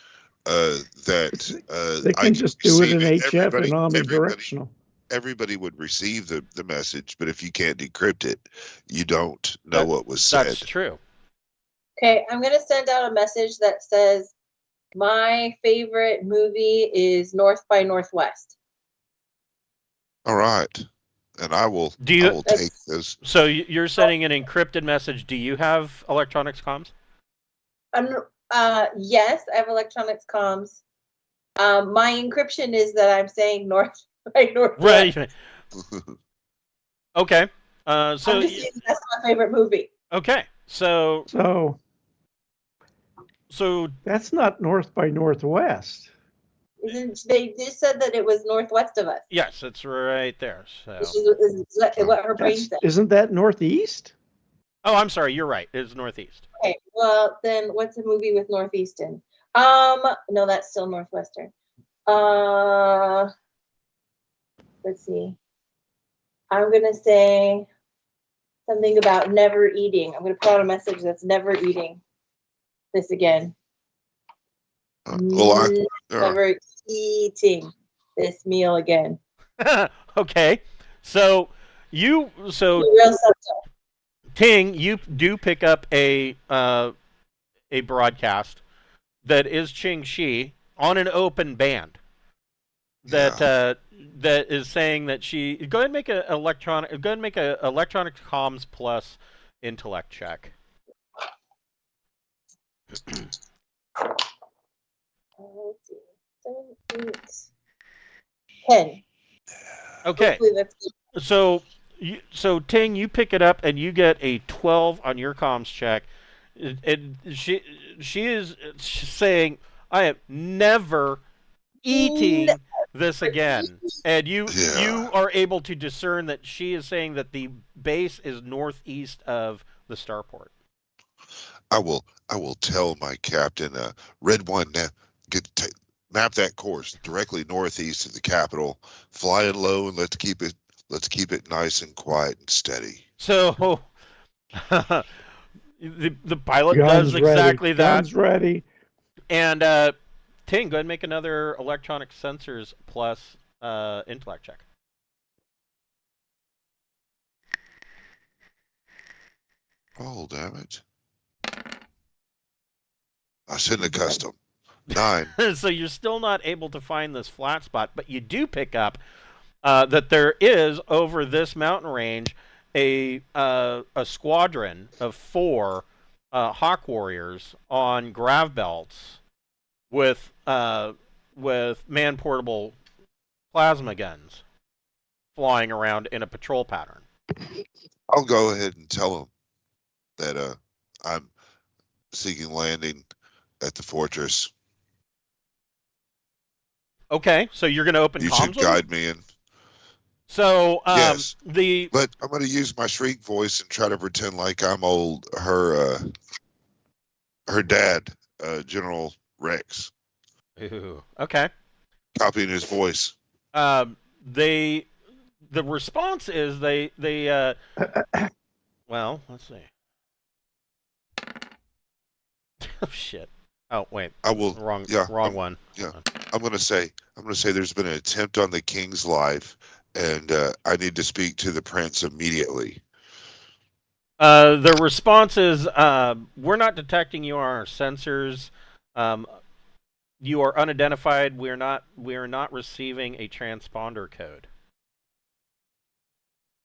that They I can could just do it in receive HF and everybody- omnidirectional. Everybody would receive the message, but if you can't decrypt it, you don't know what was said. That's true. Okay, I'm gonna send out a message that says my favorite movie is North by Northwest. All right, and I will take those. So you're sending an encrypted message. Do you have electronics comms? Yes, I have electronics comms. My encryption is that I'm saying North by Northwest. Right. Okay. So I'm just saying that's my favorite movie. Okay. So that's not North by Northwest. They just said that it was northwest of us. Yes, it's right there. So Which is what her brain said. Isn't that northeast? Oh, I'm sorry. You're right. It's northeast. Okay. Well, then what's a movie with northeastern? No, that's still northwestern. Let's see. I'm gonna say something about never eating. I'm gonna put out a message that's never eating this again. Never eating this meal again. Okay. So Ting, you do pick up a broadcast that is Ching Shi on an open band that is saying that she go ahead and make a electronic comms plus intellect check. Let's see. 7, 8, 10. Okay. Hopefully that's good. So Ting, you pick it up and you get a 12 on your comms check. And she is saying, "I am never eating this again." And you are able to discern that she is saying that the base is northeast of the starport. I will tell my captain, Red One, map that course directly northeast of the capital, flying low, and let's keep it nice and quiet and steady. So the pilot does exactly that. Guns ready. And Ting, go ahead and make another electronic sensors plus intellect check. Oh, damn it. I shouldn't have custom. 9. So you're still not able to find this flat spot, but you do pick up that there is over this mountain range a squadron of 4 Hawk Warriors on grav belts with man-portable plasma guns flying around in a patrol pattern. I'll go ahead and tell them that I'm seeking landing at the fortress. Okay, so you're going to open You comms should with him? guide me in. So, Yes. the But I'm going to use my shriek voice and try to pretend like I'm her dad, General Rex, Ooh, okay. copying his voice. The response is well, let's see. Oh shit. Oh wait, I will. wrong Yeah, one. Yeah, I'm going to say there's been an attempt on the king's life, and I need to speak to the prince immediately. The response is, we're not detecting you on our sensors. You are unidentified. We are not receiving a transponder code.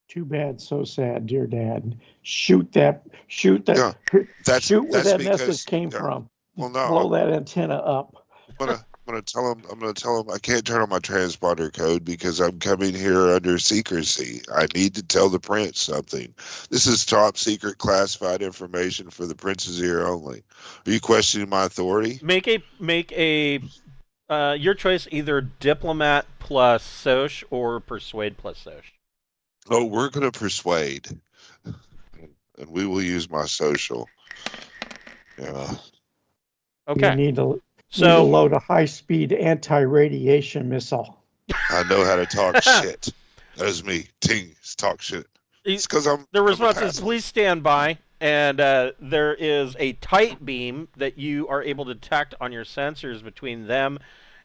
Too bad, so sad, dear Dad. Shoot that. Yeah, Shoot where that's that because message came from. well, no, Blow that antenna up. I'm gonna tell him I can't turn on my transponder code because I'm coming here under secrecy. I need to tell the prince something. This is top secret classified information for the prince's ear only. Are you questioning my authority? Make a your choice, either diplomat plus soch or persuade plus soch. Oh, we're gonna persuade, and we will use my social. Yeah. You Okay. need to So load a high-speed anti-radiation missile. I know how to talk shit. That is me. Ting, talk shit. It's because the response is, please stand by, and there is a tight beam that you are able to detect on your sensors between them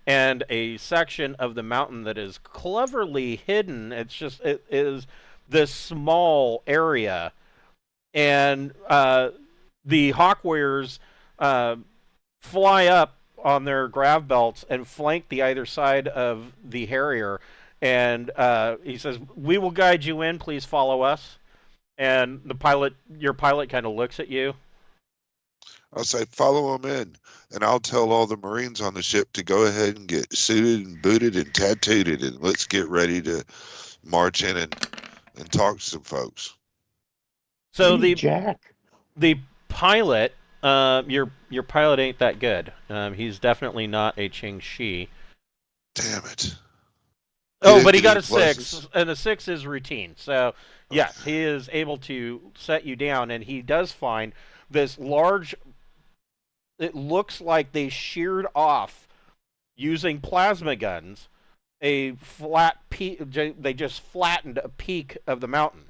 and a section of the mountain that is cleverly hidden. It is this small area, and the Hawk Warriors fly up on their grav belts and flank the either side of the Harrier. And he says, "We will guide you in. Please follow us." And your pilot, kind of looks at you. I'll say, follow them in, and I'll tell all the Marines on the ship to go ahead and get suited and booted and tattooed, and let's get ready to march in and talk to some folks. So Jack. the pilot, your pilot ain't that good. He's definitely not a Ching Shi. Damn it. Oh, but he got a 6, and a 6 is routine. So, yes, he is able to set you down, and he does find this large... It looks like they sheared off, using plasma guns, a flat peak. They just flattened a peak of the mountain.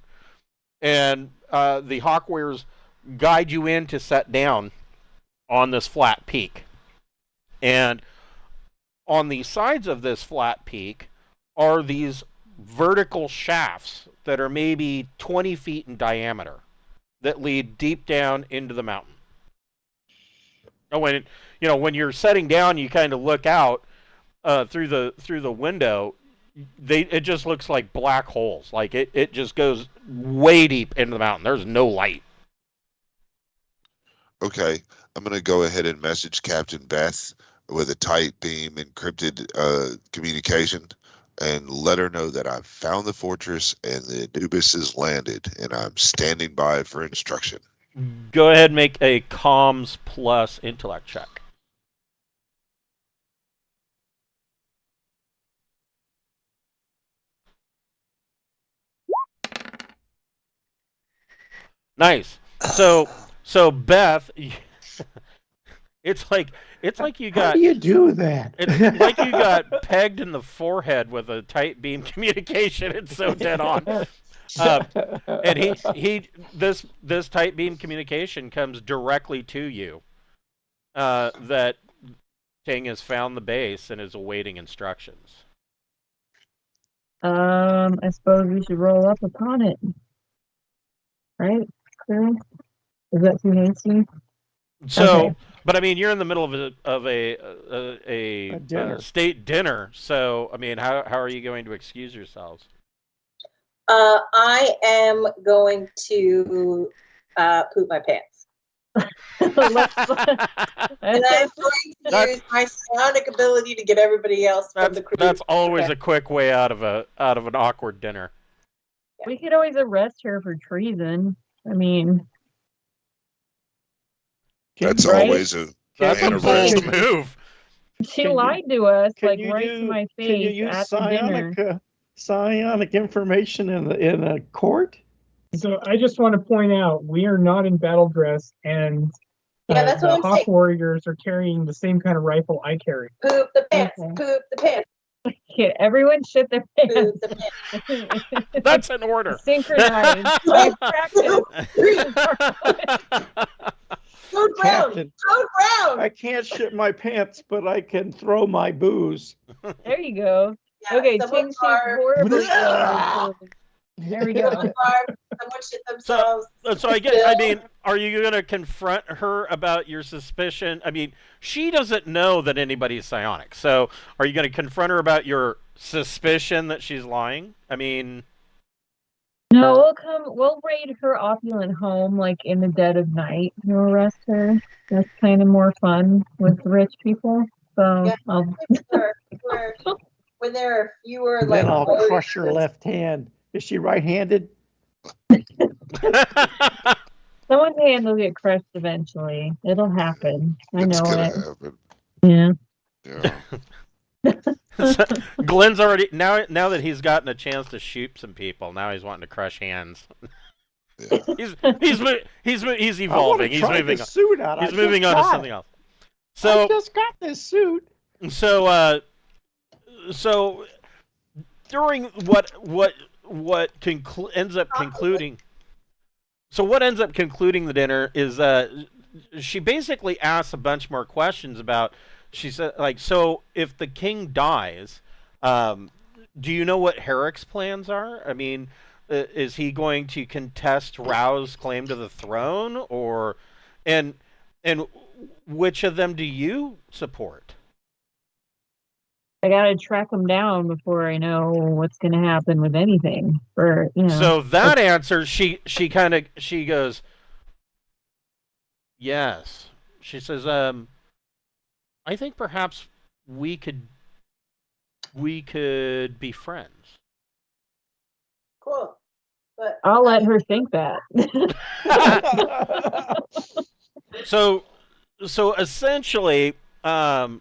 And the Hawk Warriors guide you in to set down on this flat peak. And on the sides of this flat peak are these vertical shafts that are maybe 20 feet in diameter that lead deep down into the mountain. Oh, when you're setting down, you kind of look out through the window. It just looks like black holes. Like it just goes way deep into the mountain. There's no light. Okay, I'm going to go ahead and message Captain Beth with a tight beam encrypted communication and let her know that I've found the fortress and the Anubis is landed, and I'm standing by for instruction. Go ahead and make a comms plus intellect check. Nice. So Beth, it's like you got. How do you do that? It's like you got pegged in the forehead with a tight beam communication. It's so dead on. And this tight beam communication comes directly to you. That Ting has found the base and is awaiting instructions. I suppose we should roll up upon it. Right? Clear? Is that too hasty? So, Okay. but I mean, you're in the middle of a dinner. State dinner. So, I mean, how are you going to excuse yourselves? I am going to poop my pants. And I'm going to use my psionic ability to get everybody else from the crew. That's always a quick way out of an awkward dinner. We could always arrest her for treason. I mean, That's right? always a That's a man bold arrest. move. She Can you- lied to us, Can like you right to my can you face use at the dinner. psionic information in a court? So I just want to point out, we are not in battle dress, and Yeah, that's the what I'm Hawk saying. Warriors are carrying the same kind of rifle I carry. Poop the pants. Okay. Poop the pants. Okay, everyone shit their Poop pants. the pants. That's an order. Synchronized. Like practice. Code brown. Captain, Code brown. I can't shit my pants, but I can throw my booze. There you go. Yeah, Okay, someone Ting barfed. horribly. Blah. There we go. Someone barfed. Someone shit themselves. So I mean, are you going to confront her about your suspicion? I mean, she doesn't know that anybody's psionic. So are you going to confront her about your suspicion that she's lying? I mean, No, we'll raid her opulent home like in the dead of night. We'll arrest her. That's kind of more fun with rich people. So Yeah. I'll When there are fewer Then like I'll warriors, crush her left hand. Is she right-handed? someone's hand will get crushed eventually. It'll happen. I It's know gonna it. happen. Yeah. Yeah. Glenn's already now that he's gotten a chance to shoot some people. Now he's wanting to crush hands. Yeah. He's evolving. He's moving. This suit out. He's moving on to something else. I So just got this suit. so during what ends up concluding. So what ends up concluding the dinner is she basically asks a bunch more questions about. She said, like, so if the king dies, do you know what Harrick's plans are? I mean, is he going to contest Rao's claim to the throne, or and which of them do you support? I gotta track them down before I know what's gonna happen with anything. For So that answer, she goes, yes. She says, I think perhaps we could be friends. cool. But I'll let her think that. So essentially, in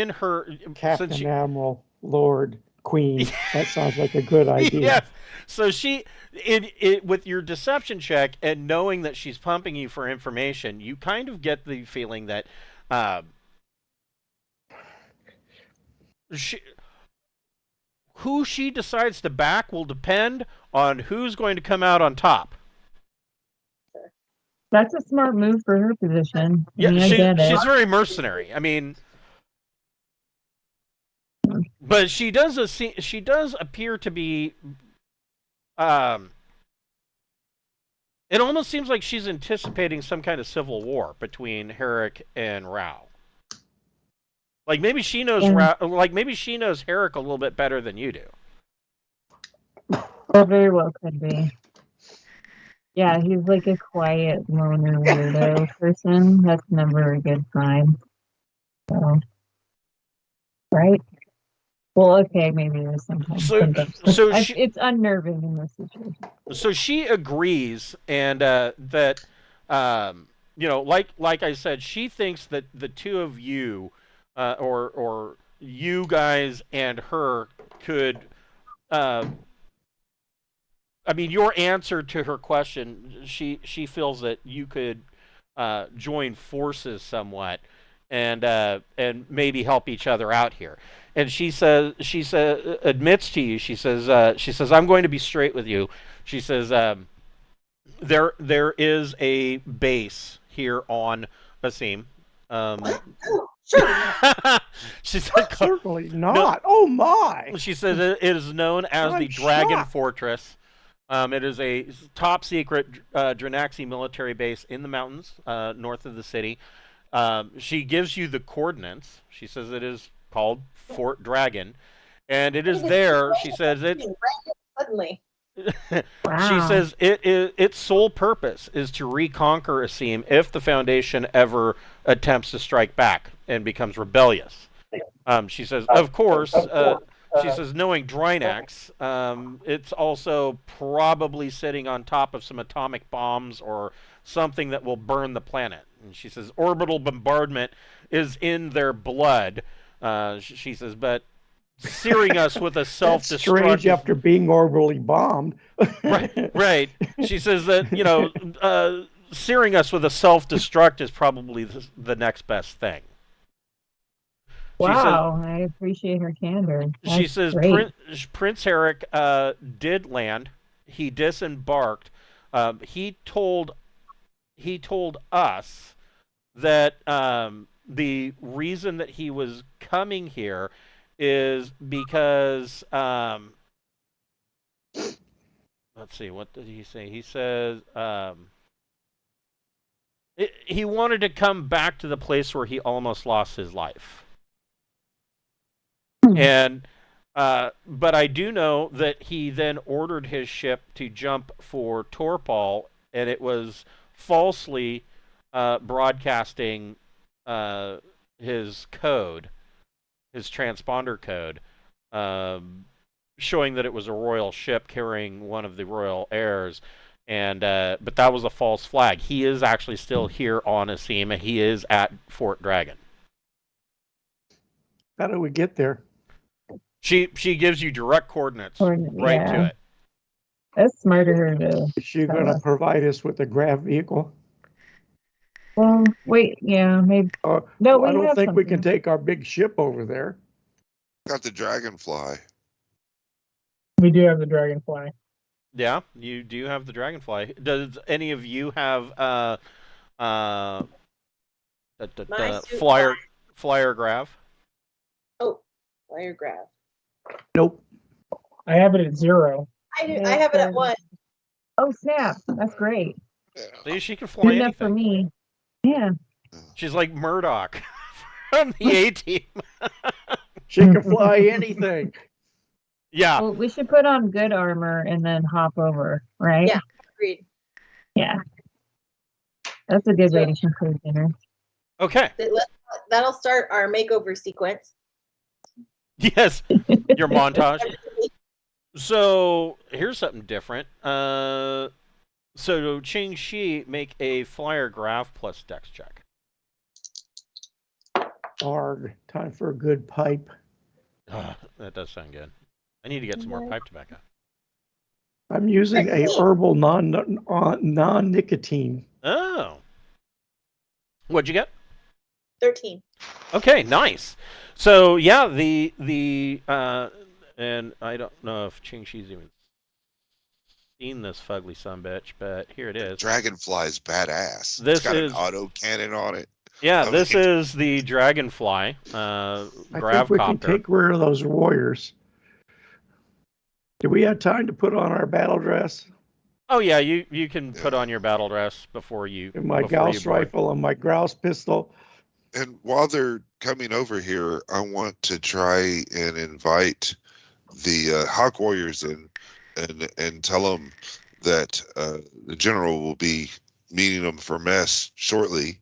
her Captain, since she, Admiral, Lord, Queen. That sounds like a good idea. yes. So it with your deception check and knowing that she's pumping you for information, you kind of get the feeling that who she decides to back will depend on who's going to come out on top. That's a smart move for her position. Yeah, I get it. she's very mercenary. I mean, but she does appear to be. It almost seems like she's anticipating some kind of civil war between Harrick and Rao. Like maybe she knows maybe she knows Harrick a little bit better than you do. Well, very well could be. Yeah, he's like a quiet loner weirdo person. That's never a good sign. So, right? Well, okay, maybe there's sometimes. It's unnerving in this situation. So she agrees, and that like I said, she thinks that the two of you, or you guys and her could. I mean, your answer to her question, she feels that you could join forces somewhat, and maybe help each other out here. And she admits to you. She says, I'm going to be straight with you. She says, there is a base here on Asim. She said, certainly not. Oh my! She says it is known as the Dragon Fortress. It is a top secret Drinaxi military base in the mountains north of the city. She gives you the coordinates. She says it is called Fort Dragon, and it is there. She says it. Suddenly. Wow. She says its sole purpose is to reconquer Asim if the Foundation ever attempts to strike back and becomes rebellious. She says, of course. She says, knowing Drinax, it's also probably sitting on top of some atomic bombs or something that will burn the planet. And she says orbital bombardment is in their blood. She says, but searing us with a That's strange self-destructive. after being orbitally bombed. Right. She says that searing us with a self-destruct is probably the next best thing. Wow, I appreciate her candor. She That's says great. Prince Harrick did land. He disembarked. He told us that the reason that he was coming here is because let's see, what did he say? He says he wanted to come back to the place where he almost lost his life. And but I do know that he then ordered his ship to jump for Torpal, and it was falsely broadcasting his code, his transponder code, showing that it was a royal ship carrying one of the royal heirs. And but that was a false flag. He is actually still here on Asim, and he is at Fort Dragon. How do we get there? She gives you direct coordinates right Yeah. to it. That's smart of her to. Is she Tell going to us. provide us with a grav vehicle? Well, wait, yeah, maybe. No, No, I we don't have think we can something. take our big ship over there. Got the dragonfly. We do have the dragonfly. Yeah, you do have the dragonfly. Does any of you have My suit flyer grav? Oh, flyer grab. Nope. I have it at 0. I have it at 1. Oh, snap. That's great. Yeah. See, she can Good fly enough for anything. me. Yeah. She's like Murdoch from the A-Team. She can fly anything. Yeah. Well, we should put on good armor and then hop over, right? Yeah. Agreed. Yeah. That's a good way to conclude dinner. Okay. That'll start our makeover sequence. Yes. Your montage. So here's something different. So Ching Shi, make a flyer grav plus dex check. Arg, time for a good pipe. That does sound good. I need to get some more pipe tobacco. I'm using a herbal non-nicotine. Oh. What'd you get? 13. Okay, nice. So yeah, and I don't know if Ching Shi's even seen this fugly sumbitch, but here it is. Dragonfly's badass. This It's got is- an auto cannon on it. Yeah, I this mean- is the Dragonfly I think we can gravcopter. take rid of those warriors. Do we have time to put on our battle dress? Oh yeah, you can put on your battle dress before you. And my before you Gauss board. rifle and my grouse pistol. And while they're coming over here, I want to try and invite the Hawk Warriors in and tell them that the general will be meeting them for mess shortly,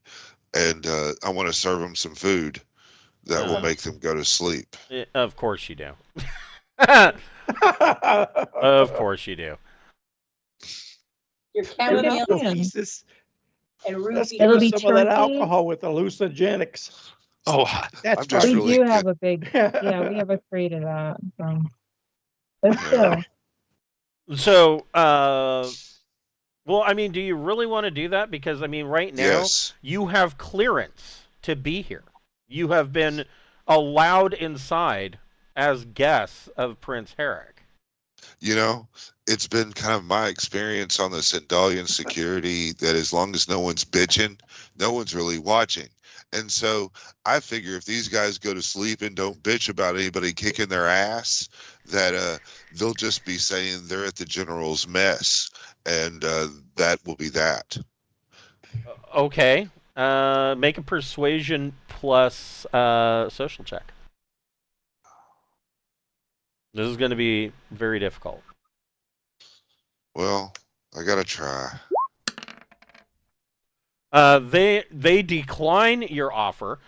and I want to serve them some food that will make them go to sleep. Of course you do. Of course you do. Your Chamomile chamomile Yeah. Jesus. and Let's ruby. give It'll us be some of that turkey. alcohol with hallucinogenics. Oh, That's I'm just We really do good. have a big, yeah, we have a crate of that. But still, So, well, I mean, do you really want to do that? Because I mean, right now Yes. you have clearance to be here. You have been allowed inside as guests of Prince Harrick. You know, it's been kind of my experience on the Sindalian security that as long as no one's bitching, no one's really watching. And so I figure if these guys go to sleep and don't bitch about anybody kicking their ass, that they'll just be saying they're at the general's mess, and that will be that. Okay. Make a persuasion plus social check. This is going to be very difficult. Well, I gotta try. They decline your offer,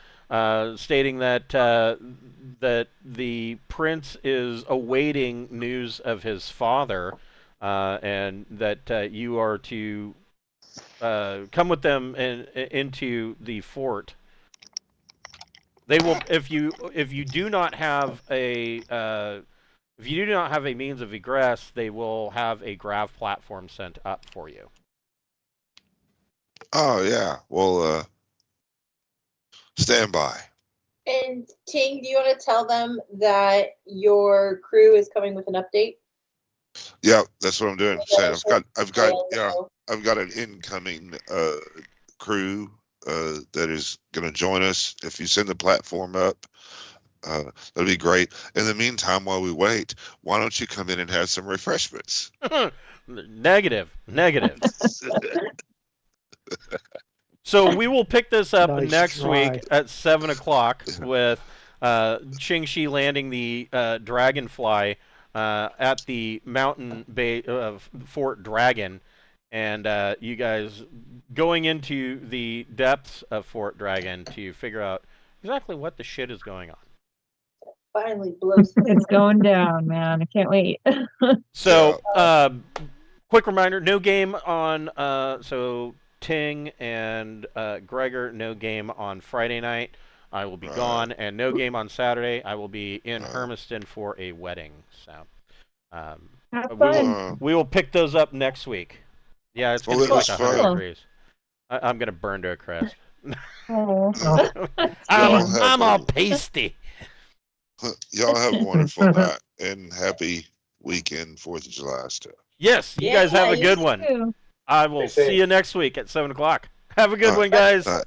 stating that that the prince is awaiting news of his father, and that you are to come with them into the fort. They will, if you do not have a means of egress, they will have a grav platform sent up for you. Oh yeah. Well, stand by. And Ting, do you want to tell them that your crew is coming with an update? Yeah, that's what I'm doing. Yeah, Saying I've got yeah. I've got an incoming crew that is going to join us. If you send the platform up, that'll be great. In the meantime, while we wait, why don't you come in and have some refreshments? Negative. So we will pick this up Nice next try. week at 7 o'clock with Qingxi landing the Dragonfly at the mountain bay of Fort Dragon, and you guys going into the depths of Fort Dragon to figure out exactly what the shit is going on. Finally blows. It's going down, man. I can't wait. So, quick reminder: no game on. So Ting and Gregor, no game on Friday night. I will be gone, and no game on Saturday. I will be in Hermiston for a wedding. So, Have fun. we will pick those up next week. Yeah, it's gonna be like 100 degrees. I'm gonna burn to a crisp. Oh. I'm all pasty. Y'all have a wonderful night and happy weekend, 4th of July stuff. Yes, you guys have a good one. Too. I will Stay safe. see you next week at 7 o'clock. Have a good one, guys. All right.